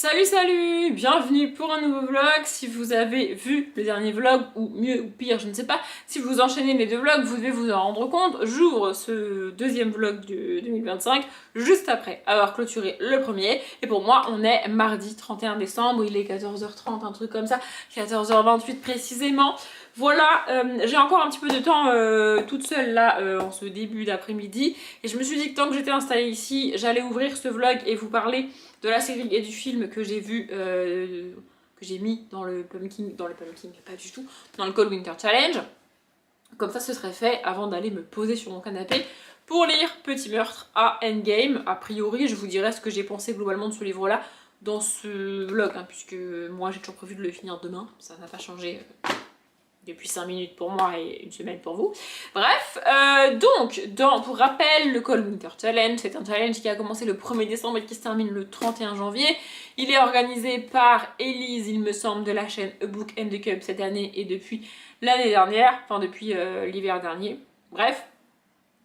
Salut, bienvenue pour un nouveau vlog. Si vous avez vu le dernier vlog, ou mieux ou pire, je ne sais pas, si vous enchaînez les deux vlogs, vous devez vous en rendre compte. J'ouvre ce deuxième vlog de 2025 juste après avoir clôturé le premier. Et pour moi, on est mardi 31 décembre, il est 14h30, un truc comme ça, 14h28 précisément. Voilà, j'ai encore un petit peu de temps toute seule là en ce début d'après-midi. Et je me suis dit que tant que j'étais installée ici, j'allais ouvrir ce vlog et vous parler de la série et du film que j'ai vu, que j'ai mis dans le pumpkin, pas du tout, dans le Cold Winter Challenge. Comme ça, ce serait fait avant d'aller me poser sur mon canapé pour lire Petit Meurtre à Endgame. A priori, je vous dirai ce que j'ai pensé globalement de ce livre-là dans ce vlog, hein, puisque moi j'ai toujours prévu de le finir demain, ça n'a pas changé depuis 5 minutes pour moi et une semaine pour vous. Bref, pour rappel, le Cold Winter Challenge, c'est un challenge qui a commencé le 1er décembre et qui se termine le 31 janvier. Il est organisé par Elise, il me semble, de la chaîne A Book and the Cup cette année et depuis l'année dernière, enfin depuis l'hiver dernier. Bref.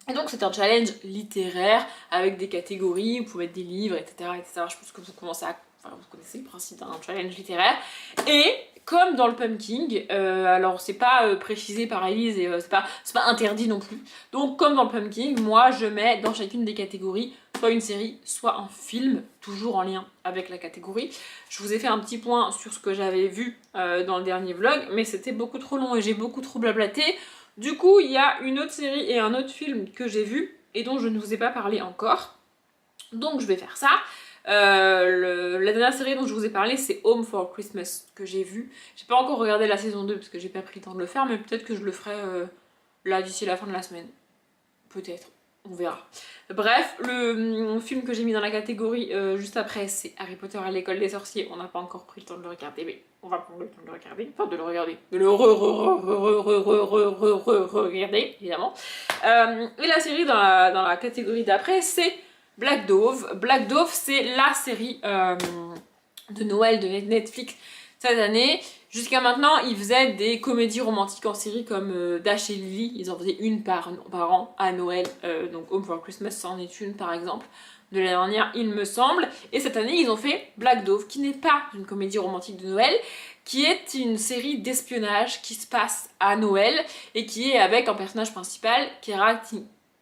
Et donc c'est un challenge littéraire avec des catégories, vous pouvez mettre des livres, etc. etc. Je pense que vous commencez à... Enfin, vous connaissez le principe d'un challenge littéraire. Et comme dans le pumpkin, alors c'est pas précisé par Elise et c'est pas interdit non plus. Donc comme dans le pumpkin, moi je mets dans chacune des catégories soit une série, soit un film, toujours en lien avec la catégorie. Je vous ai fait un petit point sur ce que j'avais vu dans le dernier vlog, mais c'était beaucoup trop long et j'ai beaucoup trop blablaté. Du coup, il y a une autre série et un autre film que j'ai vu et dont je ne vous ai pas parlé encore. Donc je vais faire ça. La dernière série dont je vous ai parlé, c'est Home for Christmas que j'ai vu. J'ai pas encore regardé la saison 2 parce que j'ai pas pris le temps de le faire, mais peut-être que je le ferai là d'ici la fin de la semaine. Peut-être, on verra. Bref, le film que j'ai mis dans la catégorie juste après, c'est Harry Potter à l'école des sorciers. On n'a pas encore pris le temps de le regarder, mais on va prendre le temps de le regarder. Enfin, de le regarder. De le regarder, évidemment. Et la série dans la catégorie d'après, c'est Black Dove. Black Dove, c'est la série de Noël de Netflix cette année. Jusqu'à maintenant, ils faisaient des comédies romantiques en série comme Dash et Lily. Ils en faisaient une par an à Noël. Donc Home for Christmas, ça en est une par exemple. De l'année dernière, il me semble. Et cette année, ils ont fait Black Dove, qui n'est pas une comédie romantique de Noël, qui est une série d'espionnage qui se passe à Noël et qui est avec un personnage principal, Keira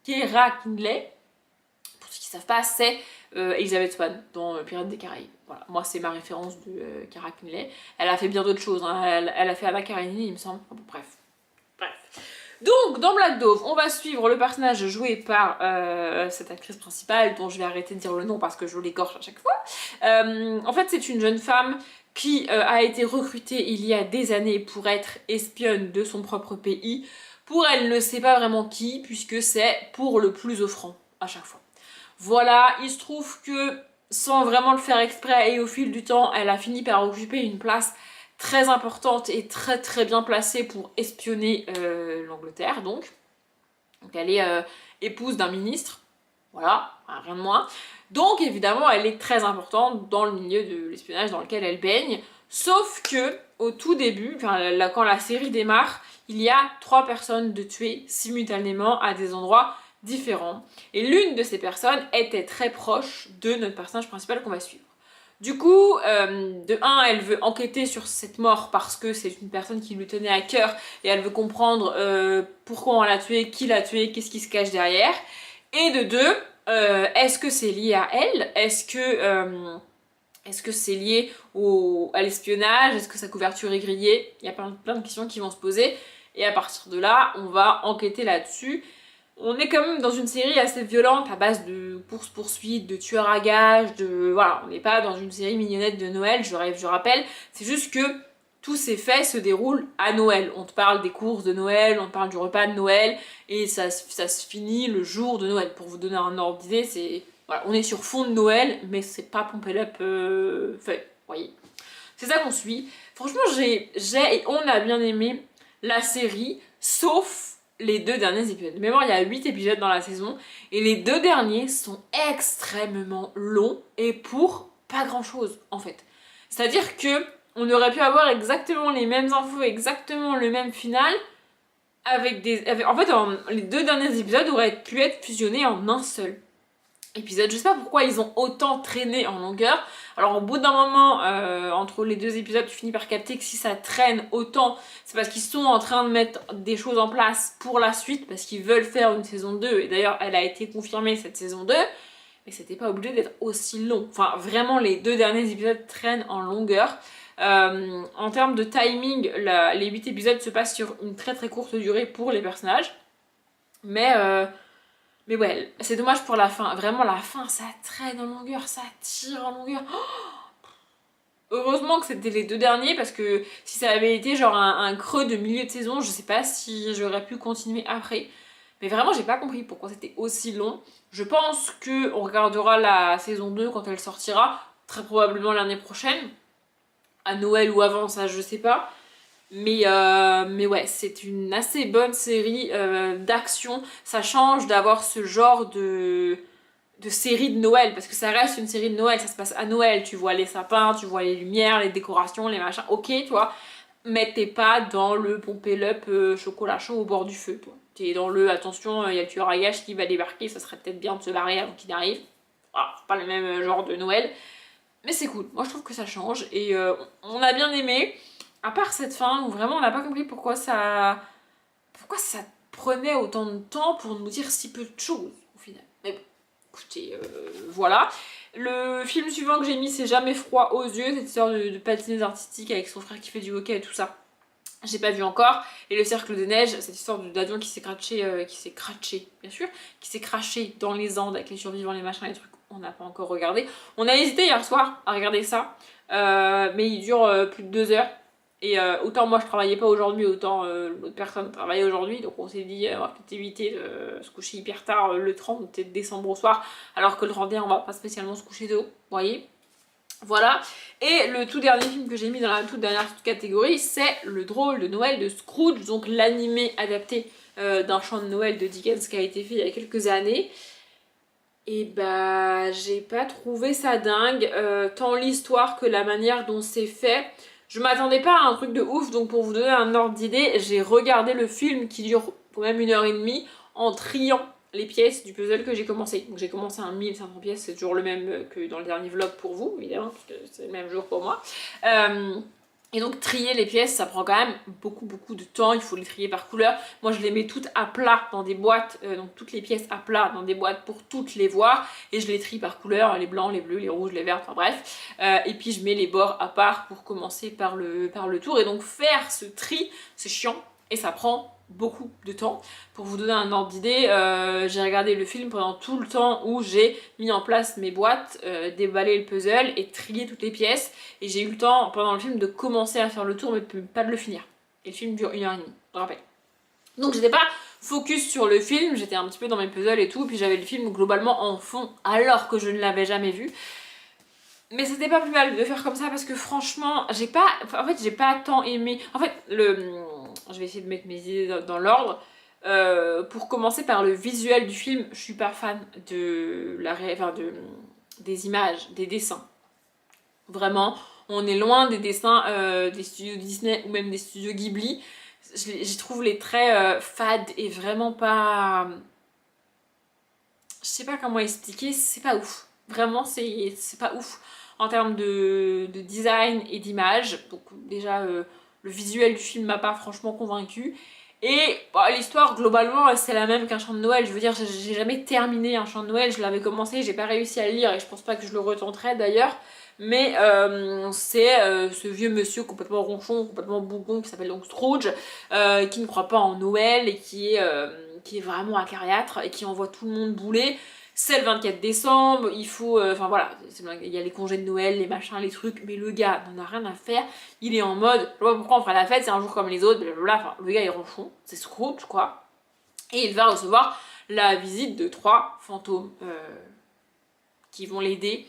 Knightley. Pour ceux qui ne savent pas, c'est Elizabeth Swann dans Pirates des Caraïbes. Voilà, moi c'est ma référence de Keira Knightley. Elle a fait bien d'autres choses, hein. Elle a fait Anna Karenina, il me semble. Enfin, bref. Donc, dans Black Dove, on va suivre le personnage joué par cette actrice principale, dont je vais arrêter de dire le nom parce que je l'écorche à chaque fois. En fait, c'est une jeune femme qui a été recrutée il y a des années pour être espionne de son propre pays. Pour elle ne sait pas vraiment qui, puisque c'est pour le plus offrant à chaque fois. Voilà, il se trouve que sans vraiment le faire exprès et au fil du temps, elle a fini par occuper une place très importante et très très bien placée pour espionner l'Angleterre donc elle est épouse d'un ministre, voilà, rien de moins. Donc évidemment elle est très importante dans le milieu de l'espionnage dans lequel elle baigne, sauf que au tout début, quand la série démarre, il y a 3 personnes de tuées simultanément à des endroits différents. Et l'une de ces personnes était très proche de notre personnage principal qu'on va suivre. Du coup, de 1, elle veut enquêter sur cette mort parce que c'est une personne qui lui tenait à cœur et elle veut comprendre pourquoi on l'a tué, qui l'a tué, qu'est-ce qui se cache derrière. Et de 2, est-ce que c'est lié à elle? Est-ce que c'est lié à l'espionnage? Est-ce que sa couverture est grillée? Il y a plein de questions qui vont se poser. Et à partir de là, on va enquêter là-dessus. On est quand même dans une série assez violente à base de courses-poursuites, de tueurs à gages, voilà, on n'est pas dans une série mignonnette de Noël, je rappelle, c'est juste que tous ces faits se déroulent à Noël. On te parle des courses de Noël, on te parle du repas de Noël, et ça se finit le jour de Noël. Pour vous donner un ordre d'idée, c'est... Voilà, on est sur fond de Noël, mais c'est pas Pompé Up fait, voyez. C'est ça qu'on suit. Franchement, et on a bien aimé la série, sauf les 2 derniers épisodes. De mémoire, il y a 8 épisodes dans la saison, et les 2 derniers sont extrêmement longs, et pour pas grand chose, en fait. C'est-à-dire que on aurait pu avoir exactement les mêmes infos, exactement le même final, en fait, les 2 derniers épisodes auraient pu être fusionnés en un seul. épisodes. Je sais pas pourquoi ils ont autant traîné en longueur. Alors au bout d'un moment, entre les 2 épisodes, tu finis par capter que si ça traîne autant, c'est parce qu'ils sont en train de mettre des choses en place pour la suite, parce qu'ils veulent faire une saison 2, et d'ailleurs elle a été confirmée cette saison 2, mais c'était pas obligé d'être aussi long. Enfin vraiment les 2 derniers épisodes traînent en longueur. En termes de timing, les 8 épisodes se passent sur une très très courte durée pour les personnages. Mais ouais, c'est dommage pour la fin. Vraiment, la fin, ça traîne en longueur, ça tire en longueur. Heureusement que c'était les 2 derniers, parce que si ça avait été genre un creux de milieu de saison, je sais pas si j'aurais pu continuer après. Mais vraiment, j'ai pas compris pourquoi c'était aussi long. Je pense que on regardera la saison 2 quand elle sortira, très probablement l'année prochaine. À Noël ou avant, ça je sais pas. Mais ouais, c'est une assez bonne série d'action. Ça change d'avoir ce genre de série de Noël, parce que ça reste une série de Noël, ça se passe à Noël, tu vois les sapins, tu vois les lumières, les décorations, les machins, ok, tu vois, mais t'es pas dans le pompé-up chocolat chaud au bord du feu, toi. T'es dans le, attention, il y a le tueur à gages qui va débarquer, ça serait peut-être bien de se barrer avant qu'il arrive. Voilà, c'est pas le même genre de Noël, mais c'est cool, moi je trouve que ça change, et on a bien aimé, à part cette fin où vraiment on n'a pas compris pourquoi ça prenait autant de temps pour nous dire si peu de choses au final. Mais bon, écoutez, voilà. Le film suivant que j'ai mis, c'est Jamais froid aux yeux, cette histoire de patineuse artistique avec son frère qui fait du hockey et tout ça. J'ai pas vu encore. Et Le Cercle des Neiges, cette histoire d'avion qui s'est craché, bien sûr, qui s'est craché dans les Andes avec les survivants, les machins, les trucs. On n'a pas encore regardé. On a hésité hier soir à regarder ça, mais il dure plus de 2 heures. Et autant moi je travaillais pas aujourd'hui, autant l'autre personne travaillait aujourd'hui, donc on s'est dit on va peut-être éviter de se coucher hyper tard le 30 peut-être décembre au soir, alors que le 31 on va pas spécialement se coucher tôt, vous voyez. Voilà. Et le tout dernier film que j'ai mis dans la toute dernière catégorie, c'est Le drôle de Noël de Scrooge, donc l'animé adapté d'un chant de Noël de Dickens qui a été fait il y a quelques années. Et bah j'ai pas trouvé ça dingue, tant l'histoire que la manière dont c'est fait. Je m'attendais pas à un truc de ouf, donc pour vous donner un ordre d'idée, j'ai regardé le film qui dure quand même 1h30 en triant les pièces du puzzle que j'ai commencé. Donc j'ai commencé un 1500 pièces, c'est toujours le même que dans le dernier vlog pour vous, évidemment, parce que c'est le même jour pour moi. Et donc trier les pièces, ça prend quand même beaucoup de temps, il faut les trier par couleur. Moi je les mets toutes à plat dans des boîtes, donc toutes les pièces à plat dans des boîtes pour toutes les voir. Et je les trie par couleur, les blancs, les bleus, les rouges, les verts, enfin bref. Et puis je mets les bords à part pour commencer par le tour. Et donc faire ce tri, c'est chiant et ça prend beaucoup de temps. Pour vous donner un ordre d'idée, j'ai regardé le film pendant tout le temps où j'ai mis en place mes boîtes, déballé le puzzle et trié toutes les pièces. Et j'ai eu le temps pendant le film de commencer à faire le tour mais pas de le finir. Et le film dure 1h30, je rappelle. Donc j'étais pas focus sur le film, j'étais un petit peu dans mes puzzles et tout, puis j'avais le film globalement en fond alors que je ne l'avais jamais vu. Mais c'était pas plus mal de faire comme ça parce que franchement, j'ai pas tant aimé. En fait, je vais essayer de mettre mes idées dans l'ordre. Pour commencer par le visuel du film, je suis pas fan des images, des dessins. Vraiment, on est loin des dessins des studios Disney ou même des studios Ghibli. J'y trouve les traits fades et vraiment pas... Je sais pas comment expliquer, c'est pas ouf. Vraiment, c'est pas ouf en termes de design et d'image. Donc déjà, le visuel du film m'a pas franchement convaincu. Et bah, l'histoire, globalement, c'est la même qu'un chant de Noël. Je veux dire, j'ai jamais terminé un chant de Noël. Je l'avais commencé, j'ai pas réussi à le lire et je pense pas que je le retenterai d'ailleurs. Mais c'est ce vieux monsieur complètement ronchon, complètement bougon qui s'appelle donc Scrooge, qui ne croit pas en Noël et qui est vraiment acariâtre et qui envoie tout le monde bouler. C'est le 24 décembre, il faut... Enfin voilà, il y a les congés de Noël, les machins, les trucs, mais le gars n'en a rien à faire. Il est en mode, je vois pas pourquoi on fera la fête, c'est un jour comme les autres, blablabla. Enfin, le gars est ronchon, c'est Scrooge quoi. Et il va recevoir la visite de 3 fantômes qui vont l'aider.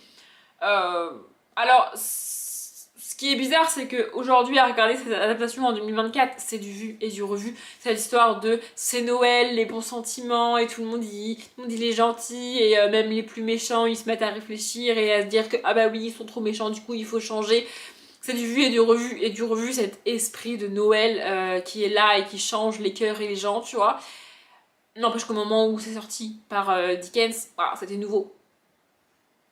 Alors, ce qui est bizarre, c'est qu'aujourd'hui, à regarder cette adaptation en 2024, c'est du vu et du revu. C'est l'histoire de c'est Noël, les bons sentiments, et tout le monde dit il est gentil, et même les plus méchants, ils se mettent à réfléchir et à se dire que ah bah oui, ils sont trop méchants, du coup il faut changer. C'est du vu et du revu, cet esprit de Noël qui est là et qui change les cœurs et les gens, tu vois. N'empêche qu'au moment où c'est sorti par Dickens, voilà, c'était nouveau.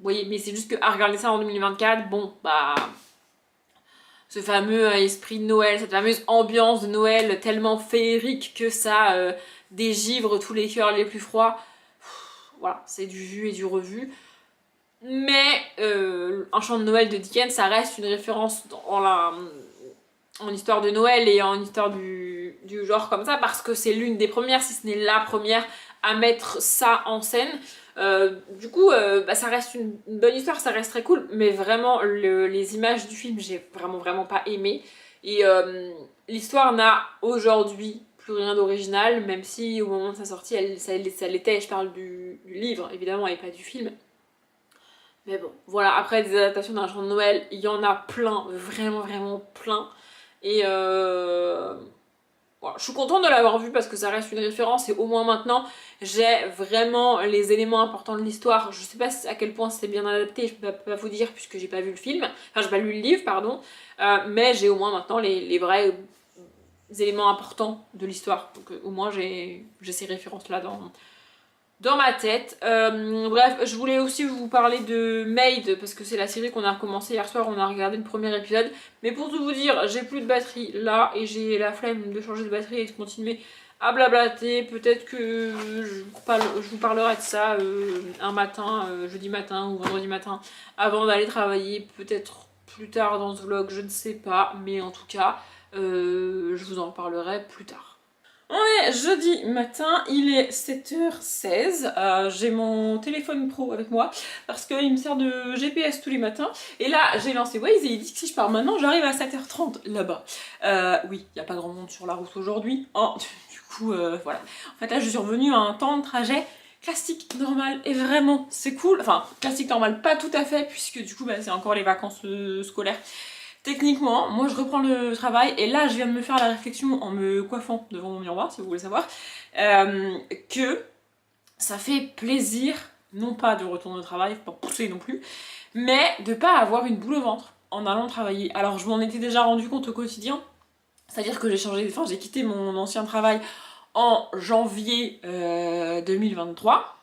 voyez, mais c'est juste que à regarder ça en 2024, bon, bah... Ce fameux esprit de Noël, cette fameuse ambiance de Noël tellement féerique que ça dégivre tous les cœurs les plus froids. Voilà, c'est du vu et du revu. Mais Un chant de Noël de Dickens, ça reste une référence en histoire de Noël et en histoire du genre comme ça, parce que c'est l'une des premières, si ce n'est la première, à mettre ça en scène. Du coup, bah, ça reste une bonne histoire, ça reste très cool, mais vraiment, les images du film, j'ai vraiment pas aimé. Et l'histoire n'a aujourd'hui plus rien d'original, même si au moment de sa sortie, ça l'était, je parle du livre évidemment et pas du film. Mais bon, voilà, après des adaptations d'un chant de Noël, il y en a plein, vraiment plein. Et voilà, je suis contente de l'avoir vu parce que ça reste une référence et au moins maintenant j'ai vraiment les éléments importants de l'histoire. Je sais pas à quel point c'est bien adapté, je peux pas vous dire puisque j'ai pas vu le film, enfin j'ai pas lu le livre pardon, mais j'ai au moins maintenant les vrais éléments importants de l'histoire. Donc au moins j'ai ces références là dans ma tête. Bref, je voulais aussi vous parler de Maid, parce que c'est la série qu'on a recommencé hier soir, on a regardé le premier épisode. Mais pour tout vous dire, j'ai plus de batterie là, et j'ai la flemme de changer de batterie et de continuer à blablater. Peut-être que je vous parlerai de ça un matin, jeudi matin ou vendredi matin, avant d'aller travailler. Peut-être plus tard dans ce vlog, je ne sais pas. Mais en tout cas, je vous en parlerai plus tard. On est jeudi matin, il est 7h16, j'ai mon téléphone pro avec moi parce qu'il me sert de GPS tous les matins et là j'ai lancé Waze et il dit que si je pars maintenant j'arrive à 7h30 là-bas. Oui, il n'y a pas grand monde sur la route aujourd'hui, oh, du coup voilà. En fait là je suis revenue à un temps de trajet classique, normal et vraiment c'est cool, enfin classique normal pas tout à fait puisque du coup bah, c'est encore les vacances scolaires. Techniquement, moi je reprends le travail et là je viens de me faire la réflexion en me coiffant devant mon miroir, si vous voulez savoir, que ça fait plaisir, non pas de retourner au travail, pas pousser non plus, mais de pas avoir une boule au ventre en allant travailler. Alors je m'en étais déjà rendu compte au quotidien, c'est-à-dire que j'ai quitté mon ancien travail en janvier 2023.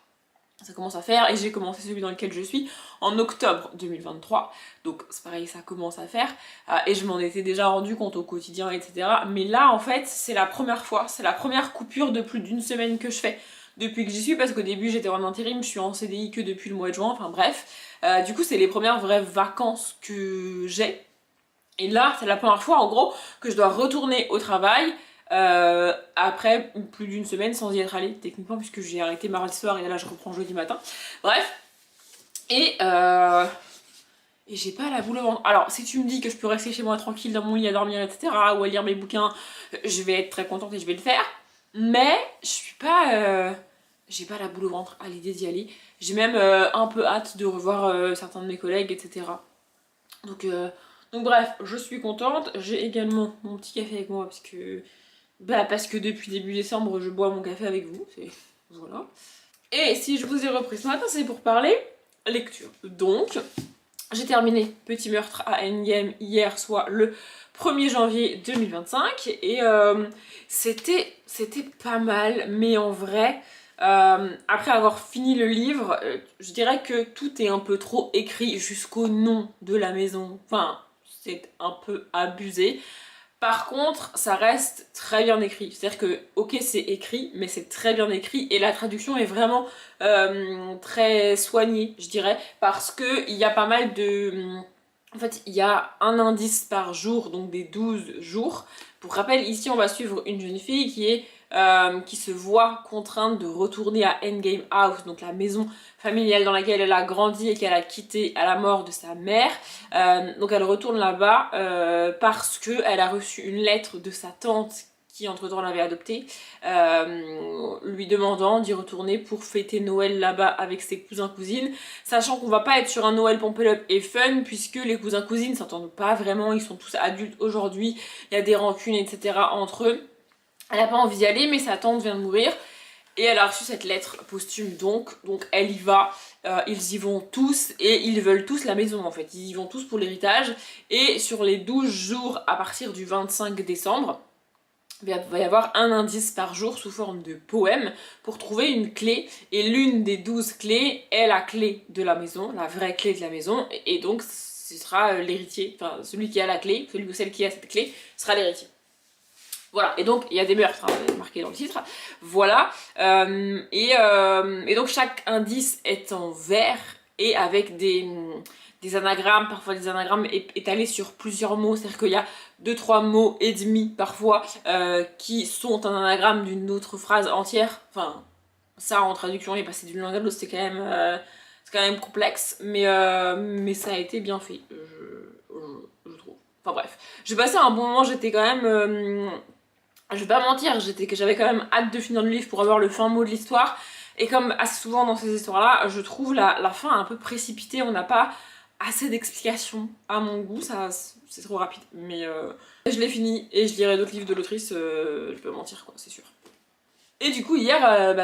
Ça commence à faire et j'ai commencé celui dans lequel je suis en octobre 2023, donc c'est pareil, ça commence à faire et je m'en étais déjà rendu compte au quotidien, etc. Mais là en fait c'est la première fois, c'est la première coupure de plus d'une semaine que je fais depuis que j'y suis, parce qu'au début j'étais en intérim, je suis en CDI que depuis le mois de juin, enfin bref, du coup c'est les premières vraies vacances que j'ai et là c'est la première fois en gros que je dois retourner au travail. Après plus d'une semaine sans y être allée techniquement, puisque j'ai arrêté mardi soir et là je reprends jeudi matin. Bref, et j'ai pas la boule au ventre. Alors si tu me dis que je peux rester chez moi tranquille dans mon lit à dormir, etc., ou à lire mes bouquins, je vais être très contente et je vais le faire. Mais je suis pas j'ai pas la boule au ventre à l'idée d'y aller. J'ai même un peu hâte de revoir certains de mes collègues, etc. Donc bref, je suis contente. J'ai également mon petit café avec moi parce que depuis début décembre, je bois mon café avec vous. Voilà. Et si je vous ai repris ce matin, c'est pour parler lecture. Donc, j'ai terminé Petit meurtre à Endgame hier, soit le 1er janvier 2025. Et c'était pas mal, mais en vrai, après avoir fini le livre, je dirais que tout est un peu trop écrit jusqu'au nom de la maison. Enfin, c'est un peu abusé. Par contre, ça reste très bien écrit. C'est-à-dire que, ok, c'est écrit, mais c'est très bien écrit et la traduction est vraiment très soignée, je dirais, parce que il y a pas mal de... En fait, il y a un indice par jour, donc des 12 jours. Pour rappel, ici, on va suivre une jeune fille qui se voit contrainte de retourner à Endgame House, donc la maison familiale dans laquelle elle a grandi et qu'elle a quittée à la mort de sa mère. Donc elle retourne là-bas parce qu'elle a reçu une lettre de sa tante qui entre-temps l'avait adoptée, lui demandant d'y retourner pour fêter Noël là-bas avec ses cousins-cousines, sachant qu'on va pas être sur un Noël pompé et fun, puisque les cousins-cousines s'entendent pas vraiment, ils sont tous adultes aujourd'hui, il y a des rancunes, etc. entre eux. Elle a pas envie d'y aller, mais sa tante vient de mourir, et elle a reçu cette lettre posthume donc elle y va, ils y vont tous, et ils veulent tous la maison en fait, ils y vont tous pour l'héritage, et sur les 12 jours à partir du 25 décembre, il va y avoir un indice par jour sous forme de poème pour trouver une clé, et l'une des 12 clés est la clé de la maison, la vraie clé de la maison, et donc ce sera l'héritier, enfin celui qui a la clé, celui ou celle qui a cette clé sera l'héritier. Voilà, et donc il y a des meurtres hein, marqués dans le titre, voilà, et donc chaque indice est en vert et avec des anagrammes, parfois des anagrammes étalés sur plusieurs mots, c'est-à-dire qu'il y a 2-3 mots et demi parfois qui sont un anagramme d'une autre phrase entière, enfin ça en traduction et passer d'une langue à l'autre c'est quand même complexe, mais ça a été bien fait, je trouve. Enfin bref, j'ai passé un bon moment, j'étais quand même... je vais pas mentir, j'avais quand même hâte de finir le livre pour avoir le fin mot de l'histoire. Et comme assez souvent dans ces histoires-là, je trouve la fin un peu précipitée. On n'a pas assez d'explications à mon goût, ça c'est trop rapide. Mais je l'ai fini et je lirai d'autres livres de l'autrice, je vais pas mentir quoi, c'est sûr. Et du coup hier,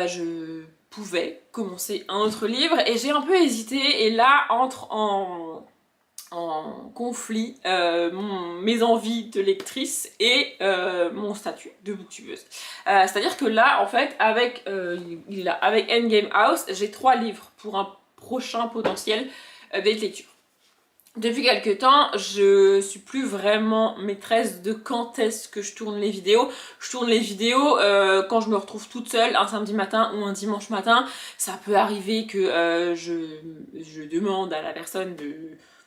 je pouvais commencer un autre livre et j'ai un peu hésité. Et là entre en conflit mes envies de lectrice et mon statut de booktubeuse. C'est-à-dire que là, en fait, avec Endgame House, j'ai 3 livres pour un prochain potentiel date lecture. Depuis quelques temps, je suis plus vraiment maîtresse de quand est-ce que je tourne les vidéos. Je tourne les vidéos quand je me retrouve toute seule un samedi matin ou un dimanche matin. Ça peut arriver que je demande à la personne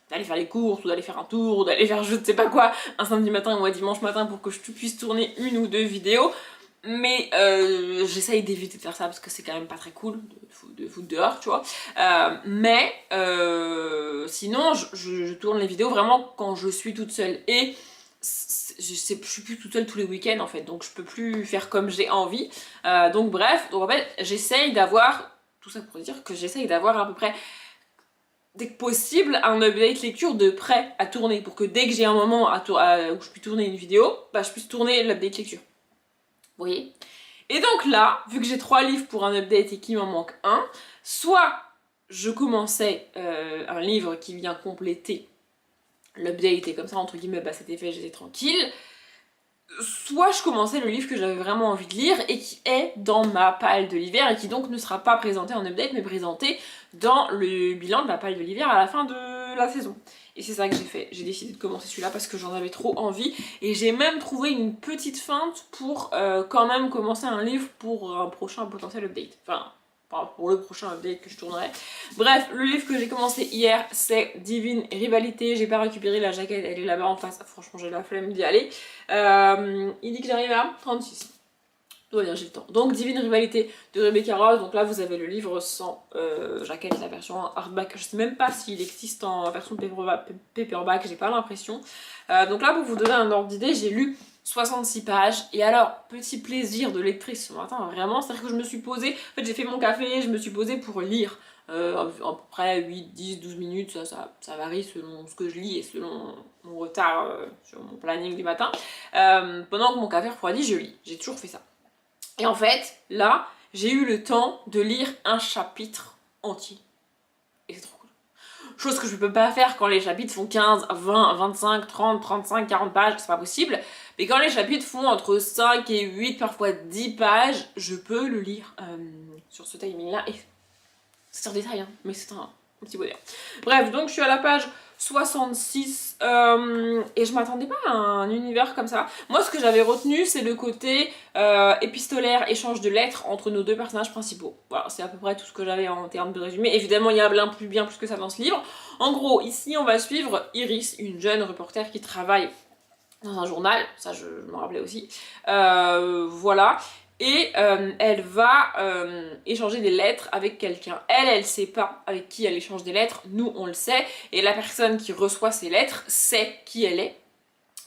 d'aller faire les courses ou d'aller faire un tour ou d'aller faire je ne sais pas quoi un samedi matin ou un dimanche matin pour que je puisse tourner 1 ou 2 vidéos. Mais j'essaye d'éviter de faire ça parce que c'est quand même pas très cool de foutre dehors, tu vois. Sinon, je tourne les vidéos vraiment quand je suis toute seule. Et je suis plus toute seule tous les week-ends en fait, donc je peux plus faire comme j'ai envie. Donc bref, donc en fait, j'essaye d'avoir, tout ça pour dire que j'essaye d'avoir à peu près dès que possible un update lecture de prêt à tourner pour que dès que j'ai un moment où je puis tourner une vidéo, bah je puisse tourner l'update lecture. Vous voyez? Et donc là, vu que j'ai 3 livres pour un update et qu'il m'en manque un, soit je commençais un livre qui vient compléter l'update et comme ça, entre guillemets, bah c'était fait, j'étais tranquille, soit je commençais le livre que j'avais vraiment envie de lire et qui est dans ma palle de l'hiver et qui donc ne sera pas présenté en update mais présenté dans le bilan de la palle de l'hiver à la fin de la saison. Et c'est ça que j'ai fait, j'ai décidé de commencer celui-là parce que j'en avais trop envie et j'ai même trouvé une petite feinte pour quand même commencer un livre pour un prochain potentiel update. Enfin, pour le prochain update que je tournerai. Bref, le livre que j'ai commencé hier, c'est Divine Rivalité. J'ai pas récupéré la jaquette, elle est là-bas en face. Franchement, j'ai la flemme d'y aller. Il dit que j'arrive à 36. Tout va bien, j'ai le temps. Donc, Divine Rivalité de Rebecca Rose. Donc là, vous avez le livre sans jaquette, la version hardback. Je sais même pas s'il existe en version paperback, j'ai pas l'impression. Donc là, pour vous donner un ordre d'idée, j'ai lu 66 pages. Et alors, petit plaisir de lectrice ce matin, vraiment, c'est-à-dire que je me suis posée, en fait j'ai fait mon café, je me suis posée pour lire à peu près 8, 10, 12 minutes, ça varie selon ce que je lis et selon mon retard sur mon planning du matin. Pendant que mon café refroidit, je lis, j'ai toujours fait ça. Et en fait, là, j'ai eu le temps de lire un chapitre entier. Et c'est trop cool. Chose que je peux pas faire quand les chapitres font 15, 20, 25, 30, 35, 40 pages, c'est pas possible. Mais quand les chapitres font entre 5 et 8, parfois 10 pages, je peux le lire sur ce timing-là. Et c'est un détail, hein, mais c'est un petit bonheur. Bref, donc je suis à la page 66 et je m'attendais pas à un univers comme ça. Moi, ce que j'avais retenu, c'est le côté épistolaire, échange de lettres entre nos 2 personnages principaux. Voilà, c'est à peu près tout ce que j'avais en termes de résumé. Évidemment, il y a bien plus que ça dans ce livre. En gros, ici, on va suivre Iris, une jeune reporter qui travaille dans un journal, ça je m'en rappelais aussi. Voilà. Et elle va échanger des lettres avec quelqu'un. Elle sait pas avec qui elle échange des lettres, nous on le sait, et la personne qui reçoit ces lettres sait qui elle est,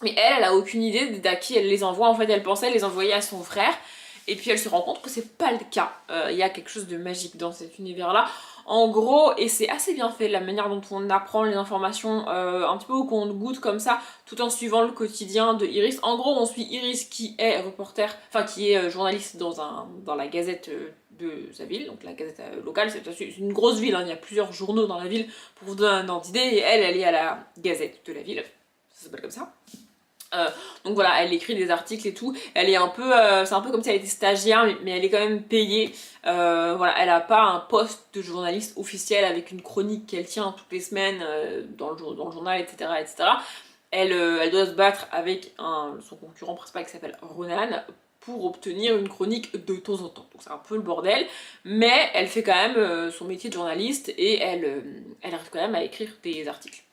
mais elle a aucune idée d'à qui elle les envoie. En fait, elle pensait les envoyer à son frère, et puis elle se rend compte que c'est pas le cas. Il y a quelque chose de magique dans cet univers-là. En gros, et c'est assez bien fait, la manière dont on apprend les informations, un petit peu au compte-gouttes comme ça, tout en suivant le quotidien de Iris. En gros, on suit Iris qui est reporter, enfin qui est journaliste dans la gazette de sa ville, donc la gazette locale, c'est une grosse ville, hein, il y a plusieurs journaux dans la ville pour vous donner un ordre d'idée, et elle est à la gazette de la ville, ça s'appelle comme ça. Donc voilà, elle écrit des articles et tout. Elle est un peu, c'est un peu comme si elle était stagiaire, mais elle est quand même payée. Voilà, elle a pas un poste de journaliste officiel avec une chronique qu'elle tient toutes les semaines dans le journal, etc., etc. Elle doit se battre avec son concurrent principal qui s'appelle Ronan pour obtenir une chronique de temps en temps. Donc c'est un peu le bordel, mais elle fait quand même son métier de journaliste et elle arrive quand même à écrire des articles.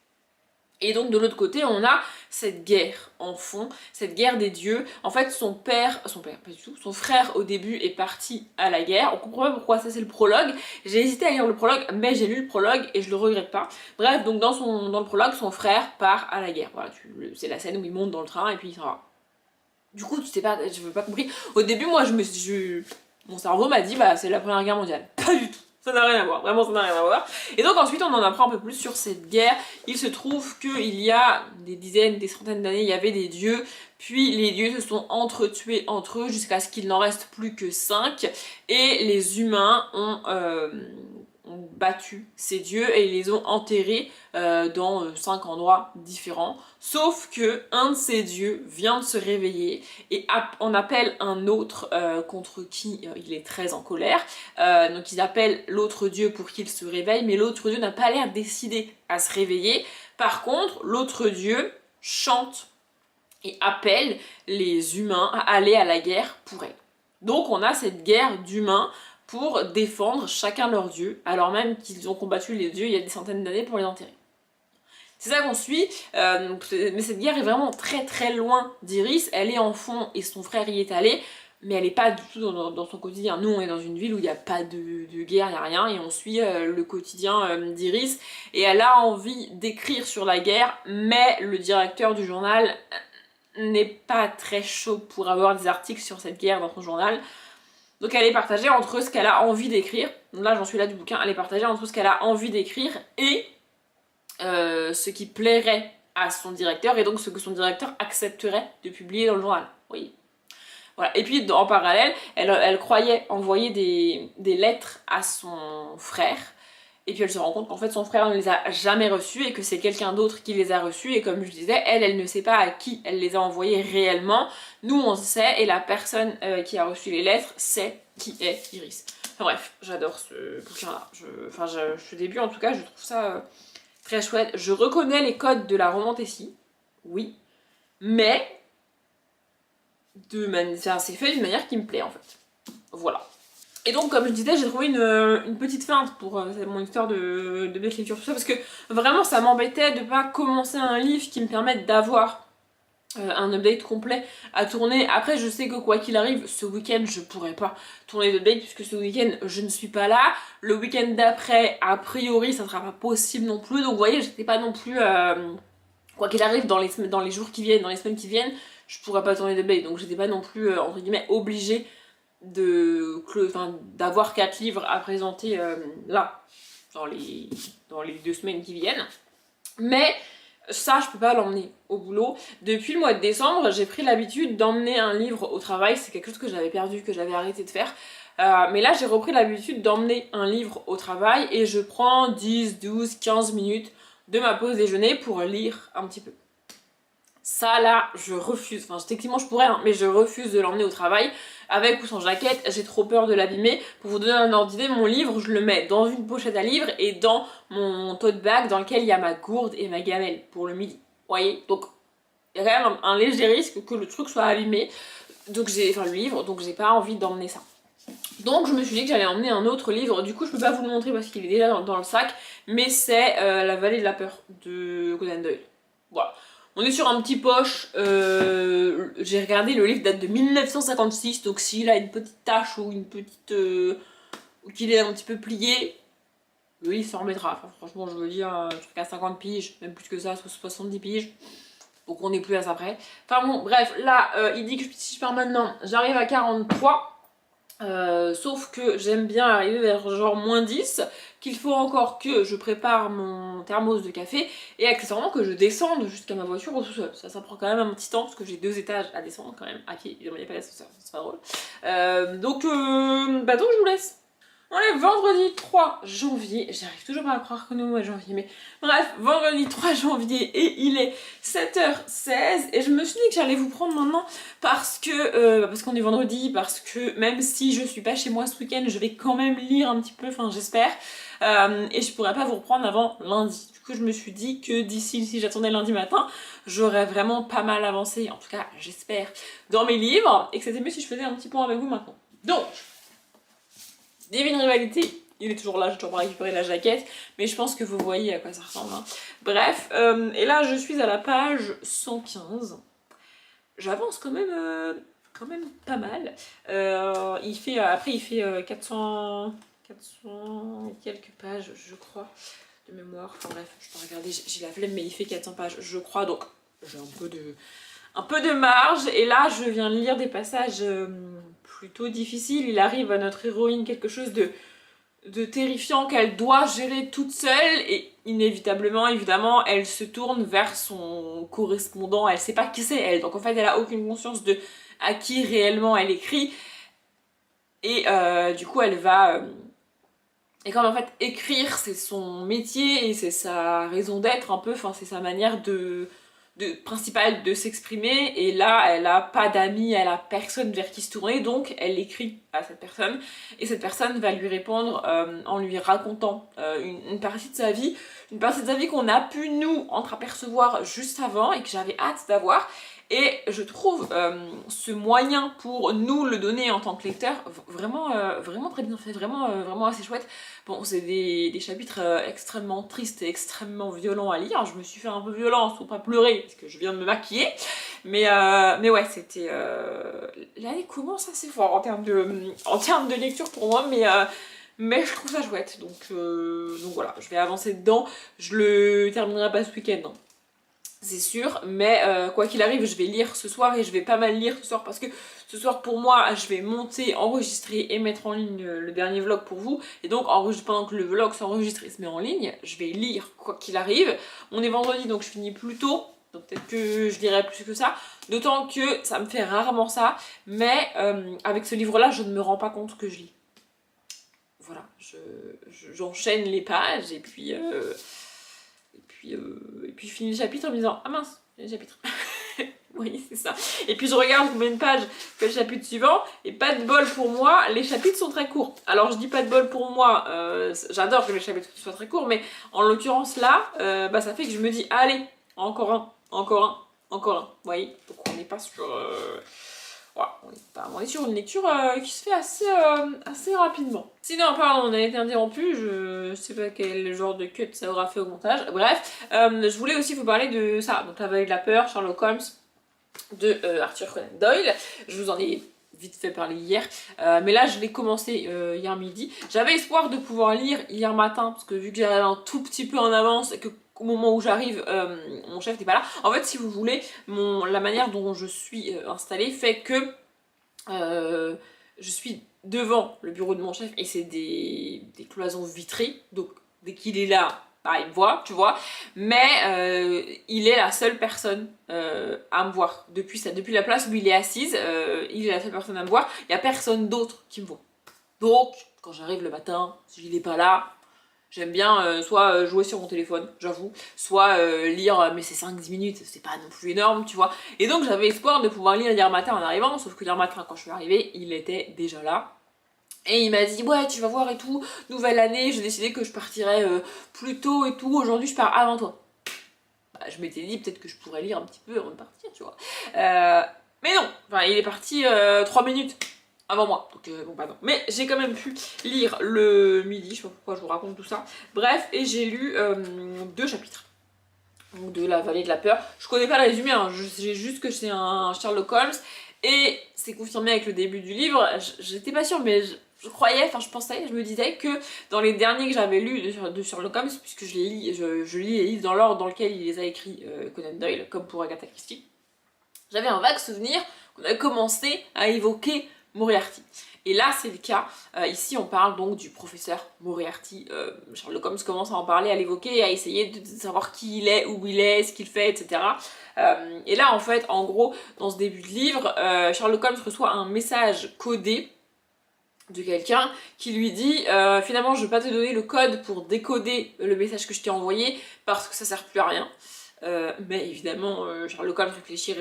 Et donc de l'autre côté, on a cette guerre en fond, cette guerre des dieux. En fait, son père, pas du tout, son frère au début est parti à la guerre. On comprend pas pourquoi, ça c'est le prologue. J'ai hésité à lire le prologue, mais j'ai lu le prologue et je le regrette pas. Bref, donc dans le prologue, son frère part à la guerre. Voilà, c'est la scène où il monte dans le train et puis il s'en va. Du coup, tu sais pas, je veux pas compris. Au début, moi, mon cerveau m'a dit, bah c'est la Première Guerre mondiale. Pas du tout. Ça n'a rien à voir, vraiment ça n'a rien à voir. Et donc ensuite on en apprend un peu plus sur cette guerre. Il se trouve qu'il y a des dizaines, des centaines d'années, il y avait des dieux, puis les dieux se sont entretués entre eux jusqu'à ce qu'il n'en reste plus que 5. Et les humains ont battu ces dieux et ils les ont enterrés dans 5 endroits différents. Sauf que un de ces dieux vient de se réveiller et on appelle un autre contre qui il est très en colère. Donc ils appellent l'autre dieu pour qu'il se réveille, mais l'autre dieu n'a pas l'air décidé à se réveiller. Par contre, l'autre dieu chante et appelle les humains à aller à la guerre pour elle. Donc on a cette guerre d'humains pour défendre chacun leur dieu, alors même qu'ils ont combattu les dieux il y a des centaines d'années pour les enterrer. C'est ça qu'on suit, mais cette guerre est vraiment très très loin d'Iris, elle est en fond et son frère y est allé, mais elle est pas du tout dans son quotidien. Nous on est dans une ville où il n'y a pas de guerre, il n'y a rien, et on suit le quotidien d'Iris, et elle a envie d'écrire sur la guerre, mais le directeur du journal n'est pas très chaud pour avoir des articles sur cette guerre dans son journal. Donc elle est partagée entre ce qu'elle a envie d'écrire, donc là j'en suis là du bouquin, elle est partagée entre ce qu'elle a envie d'écrire et ce qui plairait à son directeur et donc ce que son directeur accepterait de publier dans le journal. Oui. Voilà. Et puis en parallèle, elle croyait envoyer des lettres à son frère. Et puis elle se rend compte qu'en fait son frère ne les a jamais reçues et que c'est quelqu'un d'autre qui les a reçues. Et comme je disais, elle ne sait pas à qui elle les a envoyées réellement. Nous on sait et la personne qui a reçu les lettres sait qui est Iris. Enfin bref, j'adore ce bouquin-là. Ce début en tout cas, je trouve ça très chouette. Je reconnais les codes de la romantécie, oui, mais c'est fait d'une manière qui me plaît en fait. Voilà. Et donc, comme je disais, j'ai trouvé une petite feinte pour mon histoire de lecture, tout ça, parce que vraiment, ça m'embêtait de pas commencer un livre qui me permette d'avoir un update complet à tourner. Après, je sais que quoi qu'il arrive, ce week-end, je pourrais pas tourner d'update, puisque ce week-end, je ne suis pas là. Le week-end d'après, a priori, ça sera pas possible non plus. Donc, vous voyez, j'étais pas non plus... quoi qu'il arrive, dans les jours qui viennent, dans les semaines qui viennent, je pourrais pas tourner d'update. Donc, j'étais pas non plus, entre guillemets, obligée d'avoir 4 livres à présenter là, dans les 2 semaines qui viennent. Mais ça, je peux pas l'emmener au boulot. Depuis le mois de décembre, j'ai pris l'habitude d'emmener un livre au travail. C'est quelque chose que j'avais perdu, que j'avais arrêté de faire. Mais là, j'ai repris l'habitude d'emmener un livre au travail et je prends 10, 12, 15 minutes de ma pause déjeuner pour lire un petit peu. Ça là, je refuse, enfin techniquement je pourrais, hein, mais je refuse de l'emmener au travail, avec ou sans jaquette, j'ai trop peur de l'abîmer. Pour vous donner un ordre d'idée, mon livre, je le mets dans une pochette à livres et dans mon tote bag dans lequel il y a ma gourde et ma gamelle pour le midi. Vous voyez, donc il y a quand même un léger risque que le truc soit abîmé, donc le livre, donc j'ai pas envie d'emmener ça. Donc je me suis dit que j'allais emmener un autre livre, du coup je peux pas vous le montrer parce qu'il est déjà dans le sac, mais c'est La Vallée de la Peur de Conan Doyle. Voilà. On est sur un petit poche, j'ai regardé, le livre date de 1956, donc s'il a une petite tache ou une petite... ou qu'il est un petit peu plié, le livre s'en remettra. Enfin, franchement, je veux dire, je truc à 50 piges, même plus que ça, 70 piges. Donc on n'est plus à ça près. Enfin bon, bref, là, il dit que si je pars maintenant, j'arrive à 43. Sauf que j'aime bien arriver vers genre moins 10, qu'il faut encore que je prépare mon thermos de café et accessoirement que je descende jusqu'à ma voiture au sous-sol. Ça prend quand même un petit temps parce que j'ai 2 étages à descendre quand même. À pied, il n'y a pas d'ascenseur, c'est pas drôle. Donc je vous laisse. On est vendredi 3 janvier, j'arrive toujours pas à croire qu'on est au mois de janvier, mais bref, vendredi 3 janvier et il est 7h16 et je me suis dit que j'allais vous prendre maintenant parce qu'on est vendredi, parce que même si je suis pas chez moi ce week-end, je vais quand même lire un petit peu, enfin j'espère, et je pourrais pas vous reprendre avant lundi. Du coup je me suis dit que d'ici, si j'attendais lundi matin, j'aurais vraiment pas mal avancé, en tout cas j'espère, dans mes livres, et que c'était mieux si je faisais un petit point avec vous maintenant. Donc, Divine Rivalité, il est toujours là, j'ai toujours pas récupéré la jaquette, mais je pense que vous voyez à quoi ça ressemble. Hein. Bref, et là je suis à la page 115. J'avance quand même pas mal. Après il fait 400 et quelques pages, je crois, de mémoire. Enfin bref, je peux regarder, j'ai la flemme, mais il fait 400 pages, je crois, donc j'ai un peu de marge. Et là, je viens de lire des passages plutôt difficiles. Il arrive à notre héroïne quelque chose de terrifiant qu'elle doit gérer toute seule et inévitablement, évidemment, elle se tourne vers son correspondant. Elle sait pas qui c'est elle, donc en fait, elle a aucune conscience de à qui réellement elle écrit. Et du coup, elle va... et comme en fait, écrire, c'est son métier et c'est sa raison d'être un peu, enfin, c'est sa manière principale de s'exprimer, et là elle a pas d'amis, elle a personne vers qui se tourner, donc elle écrit à cette personne et cette personne va lui répondre en lui racontant une partie de sa vie, qu'on a pu nous entreapercevoir juste avant et que j'avais hâte d'avoir. Et je trouve ce moyen pour nous le donner en tant que lecteur vraiment, vraiment très bien fait, vraiment assez chouette. Bon, c'est des chapitres extrêmement tristes et extrêmement violents à lire. Je me suis fait un peu violence pour pas pleurer parce que je viens de me maquiller. Mais ouais, c'était... L'année commence assez fort en termes de lecture pour moi, mais je trouve ça chouette. Donc voilà, je vais avancer dedans. Je le terminerai pas ce week-end, hein, c'est sûr, mais quoi qu'il arrive, je vais lire ce soir et je vais pas mal lire ce soir parce que ce soir pour moi, je vais monter, enregistrer et mettre en ligne le dernier vlog pour vous. Et donc pendant que le vlog s'enregistre et se met en ligne, je vais lire quoi qu'il arrive. On est vendredi donc je finis plus tôt, donc peut-être que je lirai plus que ça. D'autant que ça me fait rarement ça, mais avec ce livre-là, je ne me rends pas compte que je lis. Voilà, j'enchaîne les pages et puis je finis le chapitre en me disant ah mince, le chapitre. Oui, c'est ça. Et puis je regarde combien de pages fait le chapitre suivant, et pas de bol pour moi, les chapitres sont très courts. Alors je dis pas de bol pour moi, j'adore que les chapitres soient très courts, mais en l'occurrence là, ça fait que je me dis allez, encore un, encore un, encore un. Vous voyez, donc on n'est pas sur... Voilà, on est sur une lecture qui se fait assez rapidement. Sinon, pardon, on a été interrompu, je sais pas quel genre de cut ça aura fait au montage. Bref, je voulais aussi vous parler de ça, donc La Vallée de la Peur, Sherlock Holmes, de Arthur Conan Doyle. Je vous en ai vite fait parler hier, mais là je l'ai commencé hier midi. J'avais espoir de pouvoir lire hier matin, parce que vu que j'arrive un tout petit peu en avance et que au moment où j'arrive, mon chef n'est pas là. En fait, si vous voulez, la manière dont je suis installée fait que je suis devant le bureau de mon chef et c'est des cloisons vitrées, donc dès qu'il est là, bah, il me voit, tu vois, mais il est la seule personne à me voir. Depuis la place où il est assise, il est la seule personne à me voir, il n'y a personne d'autre qui me voit. Donc, quand j'arrive le matin, s'il n'est pas là, j'aime bien soit jouer sur mon téléphone, j'avoue, soit lire, mais c'est 5-10 minutes, c'est pas non plus énorme, tu vois. Et donc j'avais espoir de pouvoir lire hier matin en arrivant, sauf que hier matin, quand je suis arrivée, il était déjà là. Et il m'a dit, ouais, tu vas voir et tout, nouvelle année, j'ai décidé que je partirais plus tôt et tout, aujourd'hui je pars avant toi. Bah, je m'étais dit, peut-être que je pourrais lire un petit peu avant de partir, tu vois. Mais non, enfin, il est parti 3 minutes avant moi, donc bon bah non. Mais j'ai quand même pu lire le midi, je sais pas pourquoi je vous raconte tout ça. Bref, et j'ai lu 2 chapitres. Donc de La Vallée de la Peur. Je connais pas le résumé, hein. J'ai juste que c'est un Sherlock Holmes. Et c'est confirmé avec le début du livre. J'étais pas sûre, mais je croyais, enfin je pensais, je me disais que dans les derniers que j'avais lus de Sherlock Holmes, puisque je lis les livres dans l'ordre dans lequel il les a écrits, Conan Doyle, comme pour Agatha Christie, j'avais un vague souvenir qu'on avait commencé à évoquer Moriarty. Et là, c'est le cas. Ici, on parle donc du professeur Moriarty. Sherlock Holmes commence à en parler, à l'évoquer, à essayer de savoir qui il est, où il est, ce qu'il fait, etc. Et là, en fait, en gros, dans ce début de livre, Sherlock Holmes reçoit un message codé de quelqu'un qui lui dit finalement je vais pas te donner le code pour décoder le message que je t'ai envoyé parce que ça sert plus à rien. Mais évidemment, Sherlock Holmes réfléchit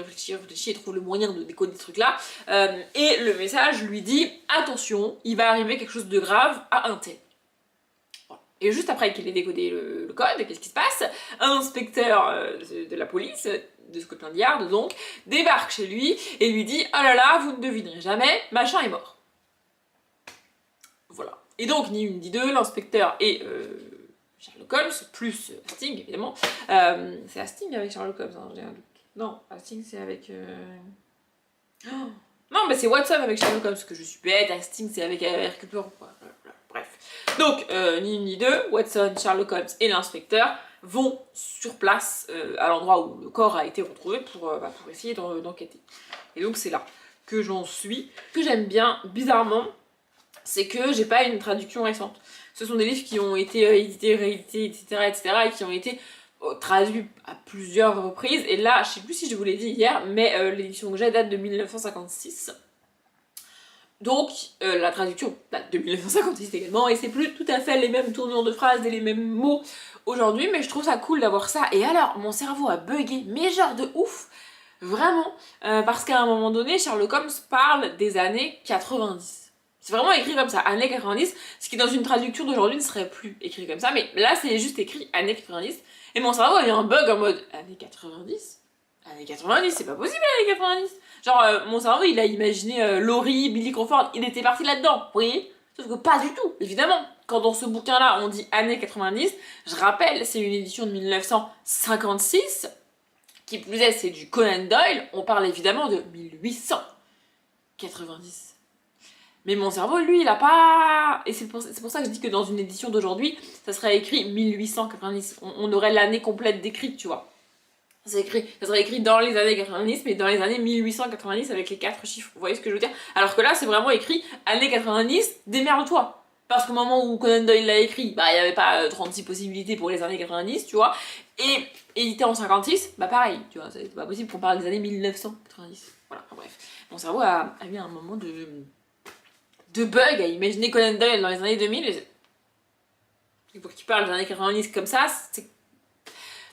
et trouve le moyen de décoder ce truc là. Et le message lui dit attention, il va arriver quelque chose de grave à un tel. Voilà. Et juste après qu'il ait décodé le code, qu'est-ce qui se passe? Un inspecteur de la police, de Scotland Yard donc, débarque chez lui et lui dit oh là là, vous ne devinerez jamais, machin est mort. Voilà. Et donc, ni une ni deux, l'inspecteur et Sherlock Holmes, plus Hastings évidemment. C'est Hastings avec Sherlock Holmes, hein, j'ai un doute. Non, Hastings c'est avec... Oh non, mais c'est Watson avec Sherlock Holmes, parce que je suis bête, Hastings c'est avec Hercule Poirot. Bref. Donc, ni une ni deux, Watson, Sherlock Holmes et l'inspecteur vont sur place, à l'endroit où le corps a été retrouvé pour essayer d'enquêter. Et donc c'est là que j'en suis. Ce que j'aime bien, bizarrement, c'est que j'ai pas une traduction récente. Ce sont des livres qui ont été édités, réédités, etc., et qui ont été traduits à plusieurs reprises. Et là, je sais plus si je vous l'ai dit hier, mais l'édition que j'ai date de 1956. Donc, la traduction date de 1956 également, et c'est plus tout à fait les mêmes tournures de phrases et les mêmes mots aujourd'hui, mais je trouve ça cool d'avoir ça. Et alors, mon cerveau a bugué, mais genre de ouf, vraiment, parce qu'à un moment donné, Sherlock Holmes parle des années 90. C'est vraiment écrit comme ça, années 90, ce qui dans une traduction d'aujourd'hui ne serait plus écrit comme ça, mais là c'est juste écrit années 90, et mon cerveau a eu un bug en mode années 90 Années 90, c'est pas possible années 90. Genre mon cerveau il a imaginé Laurie, Billy Crawford, il était parti là-dedans, vous voyez? Sauf que pas du tout, évidemment. Quand dans ce bouquin là on dit années 90, je rappelle c'est une édition de 1956, qui plus est c'est du Conan Doyle, on parle évidemment de 1890. Mais mon cerveau, lui, il a pas... Et c'est pour ça que je dis que dans une édition d'aujourd'hui, ça serait écrit 1890. On aurait l'année complète décrite, tu vois. Ça serait écrit dans les années 90, mais dans les années 1890 avec les 4 chiffres. Vous voyez ce que je veux dire? Alors que là, c'est vraiment écrit années 90, démerde-toi. Parce qu'au moment où Conan Doyle l'a écrit, bah il n'y avait pas 36 possibilités pour les années 90, tu vois. Et édité en 56, bah pareil, tu vois, c'est pas possible qu'on parle des années 1990. Voilà, enfin, bref. Mon cerveau a eu un moment de bug à imaginer Conan Doyle dans les années 2000. Et pour qu'il parle des années 90 comme ça, c'est...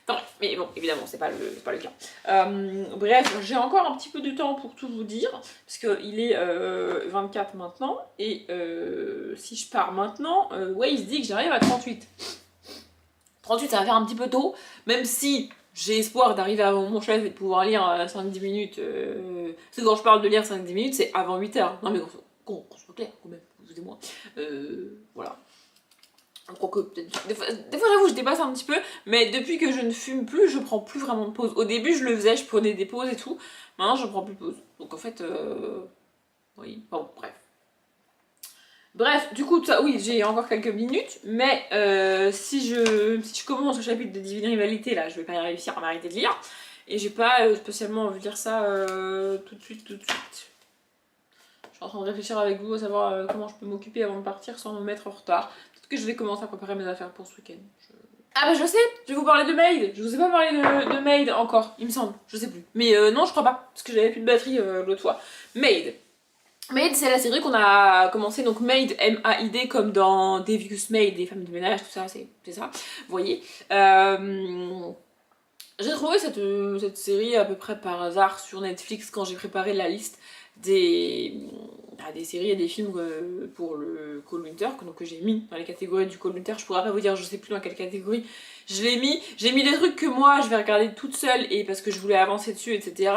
Non, mais bon, évidemment, c'est pas le cas. Bref, j'ai encore un petit peu de temps pour tout vous dire, parce qu'il est 24 maintenant, et si je pars maintenant, Waze dit que j'arrive à 38. 38, ça va faire un petit peu tôt, même si j'ai espoir d'arriver avant mon chef et de pouvoir lire 5-10 minutes. Parce que quand je parle de lire 5-10 minutes, c'est avant 8h. Non mais qu'on soit clair quand même, excusez-moi. Voilà. Je crois que peut-être... Des fois j'avoue, je dépasse un petit peu, mais depuis que je ne fume plus, je prends plus vraiment de pause. Au début, je le faisais, je prenais des pauses et tout. Maintenant, je prends plus de pause. Donc en fait, oui, bon, bref. Bref, du coup, ça, oui, j'ai encore quelques minutes, mais si je commence le chapitre de Divine Rivalité, là, je vais pas réussir à m'arrêter de lire. Et j'ai pas spécialement envie de lire ça tout de suite. Je suis en train de réfléchir avec vous à savoir comment je peux m'occuper avant de partir sans me mettre en retard. Peut-être que je vais commencer à préparer mes affaires pour ce week-end. Ah bah je sais, je vais vous parler de Maid. Je vous ai pas parlé de Maid encore, il me semble, je sais plus. Mais non, je crois pas, parce que j'avais plus de batterie l'autre fois. Maid. Maid, c'est la série qu'on a commencé, donc Maid, M-A-I-D, comme dans Devious Maid, des femmes de ménage, tout ça, c'est ça, vous voyez. J'ai trouvé cette série à peu près par hasard sur Netflix quand j'ai préparé la liste des séries et des films pour le Cold Winter, donc que j'ai mis dans les catégories du Cold Winter. Je pourrais pas vous dire, je sais plus dans quelle catégorie je l'ai mis. J'ai mis des trucs que moi je vais regarder toute seule et parce que je voulais avancer dessus, etc.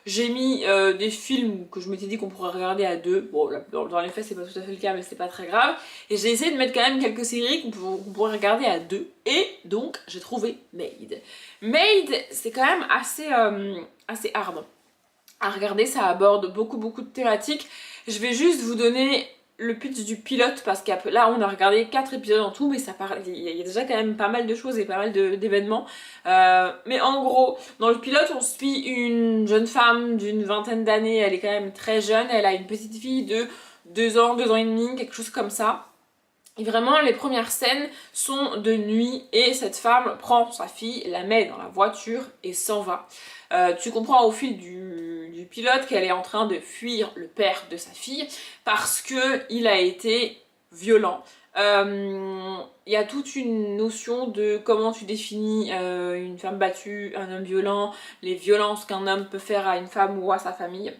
J'ai mis des films que je m'étais dit qu'on pourrait regarder à deux. Bon, là, dans les faits c'est pas tout à fait le cas, mais c'est pas très grave. Et j'ai essayé de mettre quand même quelques séries qu'on pourrait regarder à deux. Et donc j'ai trouvé Maid. Maid, c'est quand même assez hard à regarder, ça aborde beaucoup de thématiques. Je vais juste vous donner le pitch du pilote parce que là on a regardé 4 épisodes en tout, mais ça parle, il y a déjà quand même pas mal de choses et pas mal d'événements. Mais en gros, dans le pilote on suit une jeune femme d'une vingtaine d'années, elle est quand même très jeune, elle a une petite fille de 2 ans et demi, quelque chose comme ça. Et vraiment, les premières scènes sont de nuit et cette femme prend sa fille, la met dans la voiture et s'en va. Tu comprends au fil du du pilote qu'elle est en train de fuir le père de sa fille parce que il a été violent. Il y a toute une notion de comment tu définis une femme battue, un homme violent, les violences qu'un homme peut faire à une femme ou à sa famille.